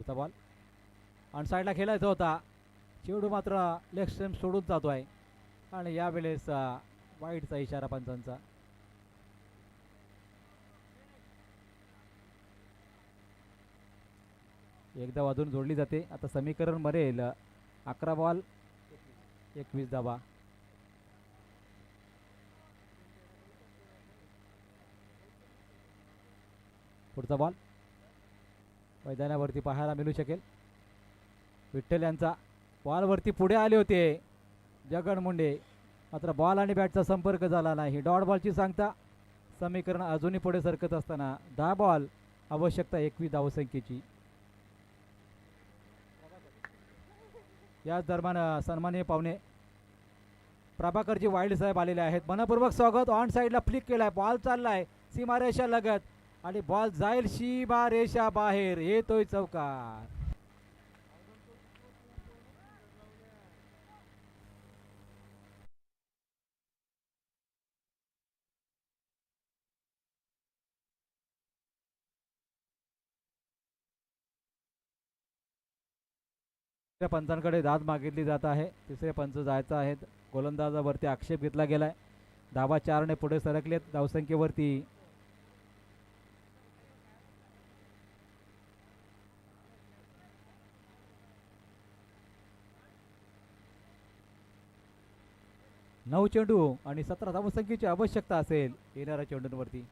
पुढचा बॉल ऑन साईडला खेळायचा होता, चेंडू मात्र लेग स्टंप सोडून जातो आहे आणि यावेळेस वाईटचा इशारा पंचांचा. एकदा वाजून जोडली जाते. आता समीकरण मरेल 11 बॉल 21 धावा. पुढचा बॉल मैदानावरती पाहायला मिळू शकेल. विठ्ठल यांचा बॉलवरती पुढे आले होते जगन मुंडे, मात्र बॉल आणि बॅटचा संपर्क झाला नाही. डॉट बॉलची सांगता. समीकरण अजूनही पुढे सरकत असताना 10 बॉल आवश्यकता 21 धावसंख्येची. याच दरम्यान सन्माननीय पाहुणे प्रभाकरजी वाईल्ड साहेब आलेले आहेत. मनपूर्वक स्वागत. ऑन साईडला फ्लिक केलाय, बॉल चाललाय सीमारेषा लगत आणि बॉल जाईल सीमारेषा बाहेर. येतोय चौकार. तिसऱ्या पंचांकडे दाद मागितली जात आहे. तिसरे पंच जायचं आहेत. गोलंदाजावरती आक्षेप घेतला गेलाय. धावा 4 ने पुढे सरकलेत धावसंख्येवरती. नऊ चेंडू आणि 17 धावसंख्येची आवश्यकता असेल येणाऱ्या चेंडूंवरती.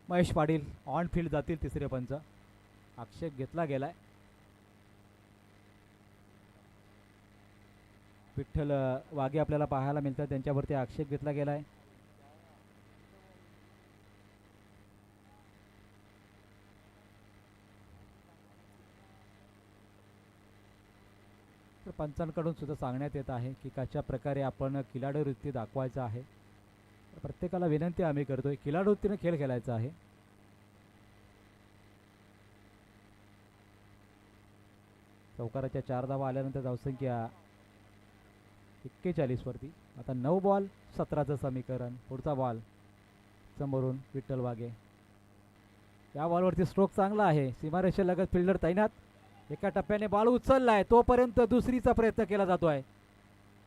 महेश पाटील ऑन फील्ड जातील. तिसरे पंच आक्षेप घेतला गेलाय. विठ्ठल वाघे आपल्याला पाहायला मिळतात, त्यांच्यावरती आक्षेप घेतला गेलाय. तर पंचांकडून सुद्धा सांगण्यात येत आहे की कशा प्रकारे आपण खिलाडू वृत्ती दाखवायचा आहे. प्रत्येकाला विनंती आम्ही करतोय, खिलाडू वृत्तीने खेळ खेळायचा आहे. चौकाराच्या 4 धावा आल्यानंतर धावसंख्या 41 वरती. आता 9 बॉल 17चं समीकरण. पुढचा बॉल समोरून विठ्ठल वाघे. या बॉलवरती स्ट्रोक चांगला आहे. सीमारेषे लगत फिल्डर तैनात. एका टप्प्याने बॉल उचललाय, तोपर्यंत दुसरीचा प्रयत्न केला जातो आहे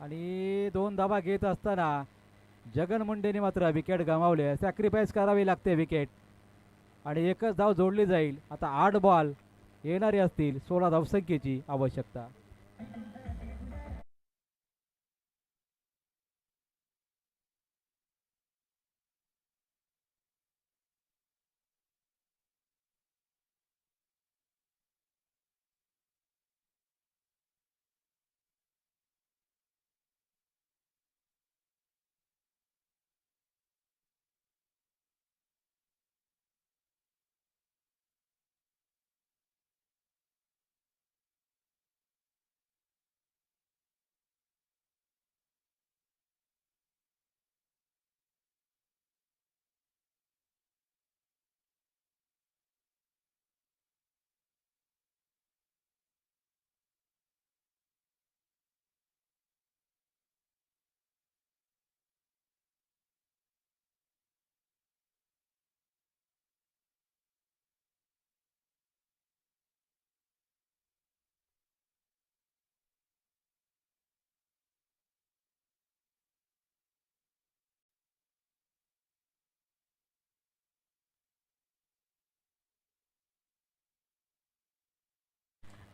आणि 2 धावा घेत असताना जगन मुंडेने मात्र विकेट गमावले. सॅक्रिफाईस करावी लागते विकेट आणि एकच धाव जोडली जाईल. आता 8 बॉल येणारे असतील. 16 धावसंख्येची आवश्यकता.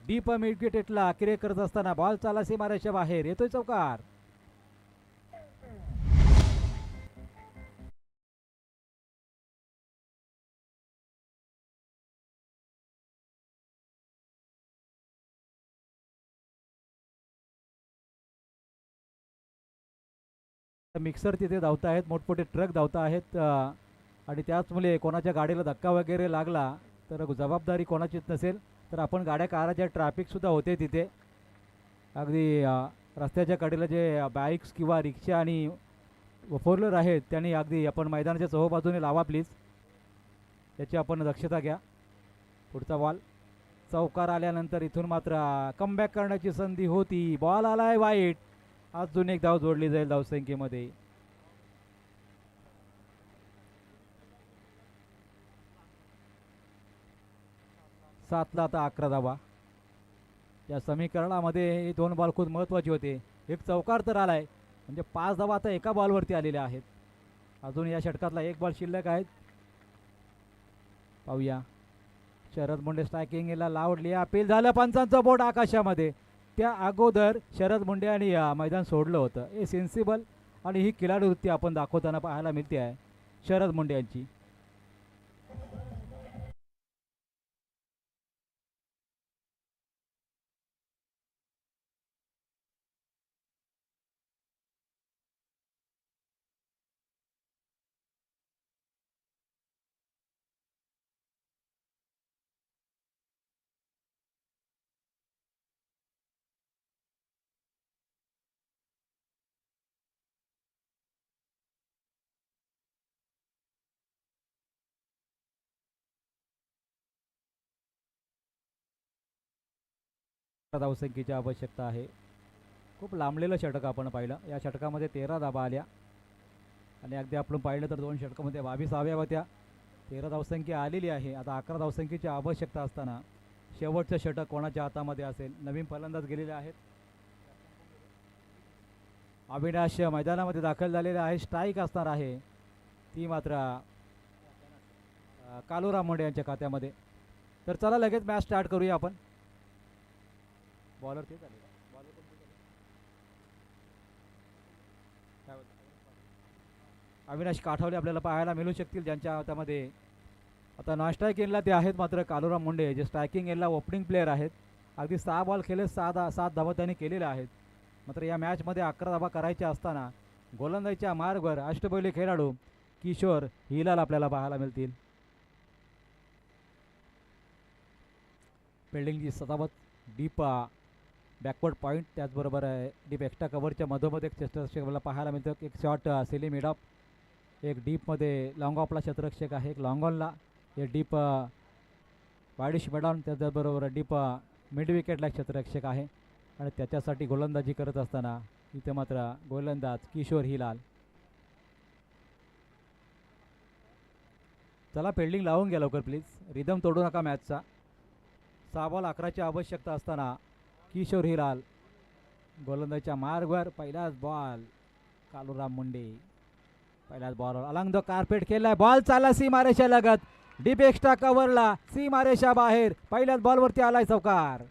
डीप मिड विकेटला क्रिया करत असताना बॉल चाला सीमारेषा बाहेर. येतोय चौकार. मिक्सर तिथे धावत आहेत, मोठमोठे ट्रक धावत आहेत आणि त्याचमुळे कोणाच्या गाडीला धक्का वगैरे लागला तर जबाबदारी कोणाचीच नसेल. तर आपण गाड्या काराच्या ट्रॅफिकसुद्धा होते तिथे. अगदी रस्त्याच्या कडेला जे बाईक्स किंवा रिक्षा आणि फोर व्हीलर आहेत त्यांनी अगदी आपण मैदानाच्या चहूबाजूने लावा प्लीज, याची आपण दक्षता घ्या. पुढचा बॉल चौकार आल्यानंतर इथून मात्र कमबॅक करण्याची संधी होती. बॉल आलाय वाईट. अजून एक धाव जोडली जाईल धावसंख्येमध्ये. 7ला आता 11 धावा. या समीकरणामध्ये हे 2 बॉल खूप महत्त्वाचे होते. एक चौकार तर आलाय, म्हणजे 5 धावा आता एका बॉलवरती आलेल्या आहेत. अजून या षटकातला 1 बॉल शिल्लक आहेत. पाहूया. शरद मुंडे स्ट्रायकिंगला लावडली, अपील झालं, पंचांचं बोट आकाशामध्ये. त्या अगोदर शरद मुंडे आणि मैदान सोडलं होतं. हे सेन्सिबल आणि ही खिलाडू वृत्ती आपण दाखवताना पाहायला मिळते आहे शरद मुंडे यांची. धावसंख्येची आवश्यकता आहे. खूप लांबलेलं षटक आपण पाहिलं. या षटकामध्ये 13 धावा आल्या आणि अगदी आपण पाहिलं तर 2 षटकामध्ये 22 धावा होत्या. 13 धावसंख्या आलेली आहे. आता 11 धावसंख्येची आवश्यकता असताना शेवटचं षटक कोणाच्या हातामध्ये असेल. नवीन फलंदाज गेलेले आहेत. अविनाश मैदानामध्ये दाखल झालेला आहे. स्ट्राईक असणार आहे ती मात्र कालूराम मुंडे यांच्या खात्यामध्ये. तर चला लगेच मॅच स्टार्ट करूया आपण. बॉलर ते झाले अविनाश काठवले आपल्याला पाहायला मिळू शकतील, ज्यांच्या हातामध्ये आता नॉन स्ट्राईक एनला ते आहेत. मात्र कालूराम मुंडे जे स्ट्रायकिंग एनला ओपनिंग प्लेअर आहेत. अगदी 6 बॉल खेळले 7 धावा त्यांनी केलेल्या आहेत. मात्र या मॅचमध्ये 11 धावा करायच्या असताना गोलंदाजीच्या मार्गवर अष्टपैलू खेळाडू किशोर हिलाल आपल्याला पाहायला मिळतील. फिल्डिंगची सतावत, डीप बॅकवर्ड पॉईंट, त्याचबरोबर डीप एक्स्ट्रा कव्हरच्या मधोमध एक क्षेत्ररक्षक पाहायला मिळतं. एक शॉट सेली मिड ऑफ, एक डीपमध्ये लॉंग ऑफला क्षेत्ररक्षक आहे, एक लॉंग ऑनला, एक डीप वायडिश मिडॉन, त्याचबरोबर डीप मिड विकेटला क्षेत्ररक्षक आहे. आणि त्याच्यासाठी गोलंदाजी करत असताना इथे मात्र गोलंदाज किशोर हिलाल. चला फिल्डिंग लावून घ्या लवकर प्लीज, रिदम तोडू नका मॅचचा. 6 बॉल 11ची आवश्यकता असताना किशोर हिलाल गोलंदाजीच्या मार्गवर. पहिलाच बॉल कालूराम मुंडे, पहिल्याच बॉलवर अलंग द कार्पेट केलाय. बॉल चालला सीमारेषा लगत, डीप एक्स्ट्रा कव्हरला, सीमारेषा बाहेर. पहिल्याच बॉलवरती आलाय चौकार.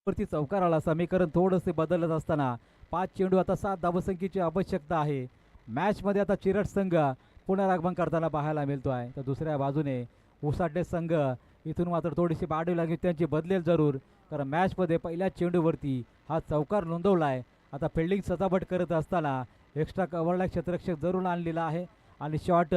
वरती चौकार आला. समीकरण थोडंसे बदलत असताना 5 चेंडू आता 7 धावसंख्येची आवश्यकता आहे. मॅचमध्ये आता चिरट संघ पुनरागमन करताना पाहायला मिळतो आहे. तर दुसऱ्या बाजूने उसाटे संघ इथून मात्र थोडीशी बाडू लागली, त्यांची बदलेल जरूर, कारण मॅचमध्ये पहिल्या चेंडूवरती हा चौकार नोंदवला आहे. आता फिल्डिंग सताबट करत असताना एक्स्ट्रा कव्हरला क्षेत्ररक्षक जरूर आणलेला आहे आणि शॉट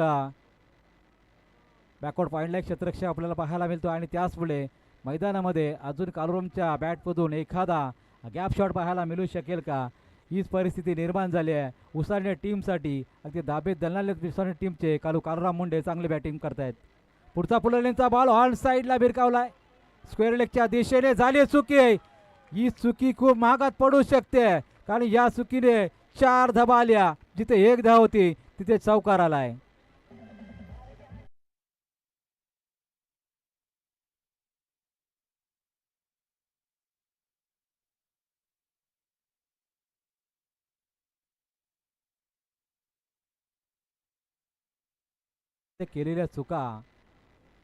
बॅकवर्ड पॉईंटला क्षेत्ररक्षक आपल्याला पाहायला मिळतो. आणि त्याचमुळे मैदानामध्ये अजून कालूरामच्या बॅटमधून एखादा गॅप शॉट पाहायला मिळू शकेल का, हीच परिस्थिती निर्माण झाली आहे उसाने टीमसाठी. अगदी दाबेत दलनाले उसाने टीमचे कालूराम मुंडे चांगली बॅटिंग करतायत. पुढचा पुललेनचा बॉल ऑन साईडला भिरकावलाय. स्क्वेअर लेगच्या दिशेने झाली चुकी. ही चुकी खूप महागात पडू शकते, कारण या चुकीने 4 धावा आल्या. जिथे 1 धाव होती तिथे चौकार आलाय. केलेल्या चुका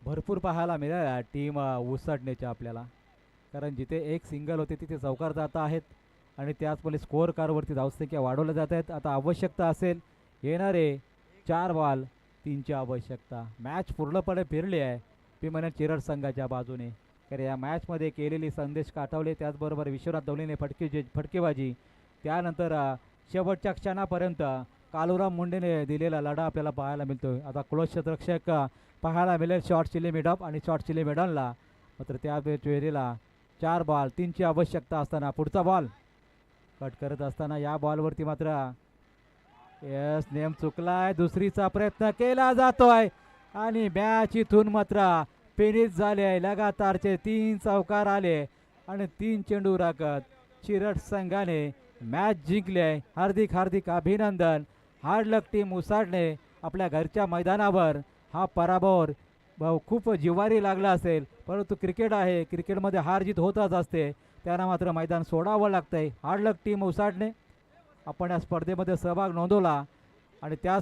भरपूर पाहायला मिळाल्या टीम उसाटण्याच्या आपल्याला, कारण जिथे एक सिंगल होते तिथे चौकार जात आहेत आणि त्याचमुळे स्कोअर कारवरती धावसंख्या वाढवल्या जात आहेत. आता आवश्यकता असेल येणारे 4 बॉल 3ची आवश्यकता. मॅच पूर्णपणे फिरली आहे मी म्हणेन चिरट संघाच्या बाजूने, कारण या मॅचमध्ये केलेली संदेश काठवले, त्याचबरोबर विश्वनाथ दवलेने फटकेबाजी, त्यानंतर शेवटच्या क्षणापर्यंत कालूराम मुंडेने दिलेला लढा आपल्याला पाहायला मिळतोय. आता क्लोज क्षेत्ररक्षक पाहायला मिळेल शॉर्ट चिली मिडॉप आणि शॉर्ट चिली मिडॉनला. मात्र त्या वेळेला 4 बॉल 3ची आवश्यकता असताना पुढचा बॉल कट करत असताना या बॉलवरती मात्र यस नेम चुकलाय. दुसरीचा प्रयत्न केला जातोय आणि मॅच इथून मात्र फिनिश झाले. लगातारचे 3 चौकार आले आणि 3 चेंडू राखत चिरट संघाने मॅच जिंकली आहे. हार्दिक हार्दिक अभिनंदन. हार्ड लक टीम उसाडणे आपल्या घरच्या मैदानावर हा पराभव खूप जिव्हारी लागला असेल, परंतु क्रिकेट आहे, क्रिकेटमध्ये हार जीत होतच असते, त्यांना मात्र मैदान सोडावं लागतंय. हार्ड लक टीम उसाडणे आपण या स्पर्धेमध्ये सहभाग नोंदवला आणि त्याच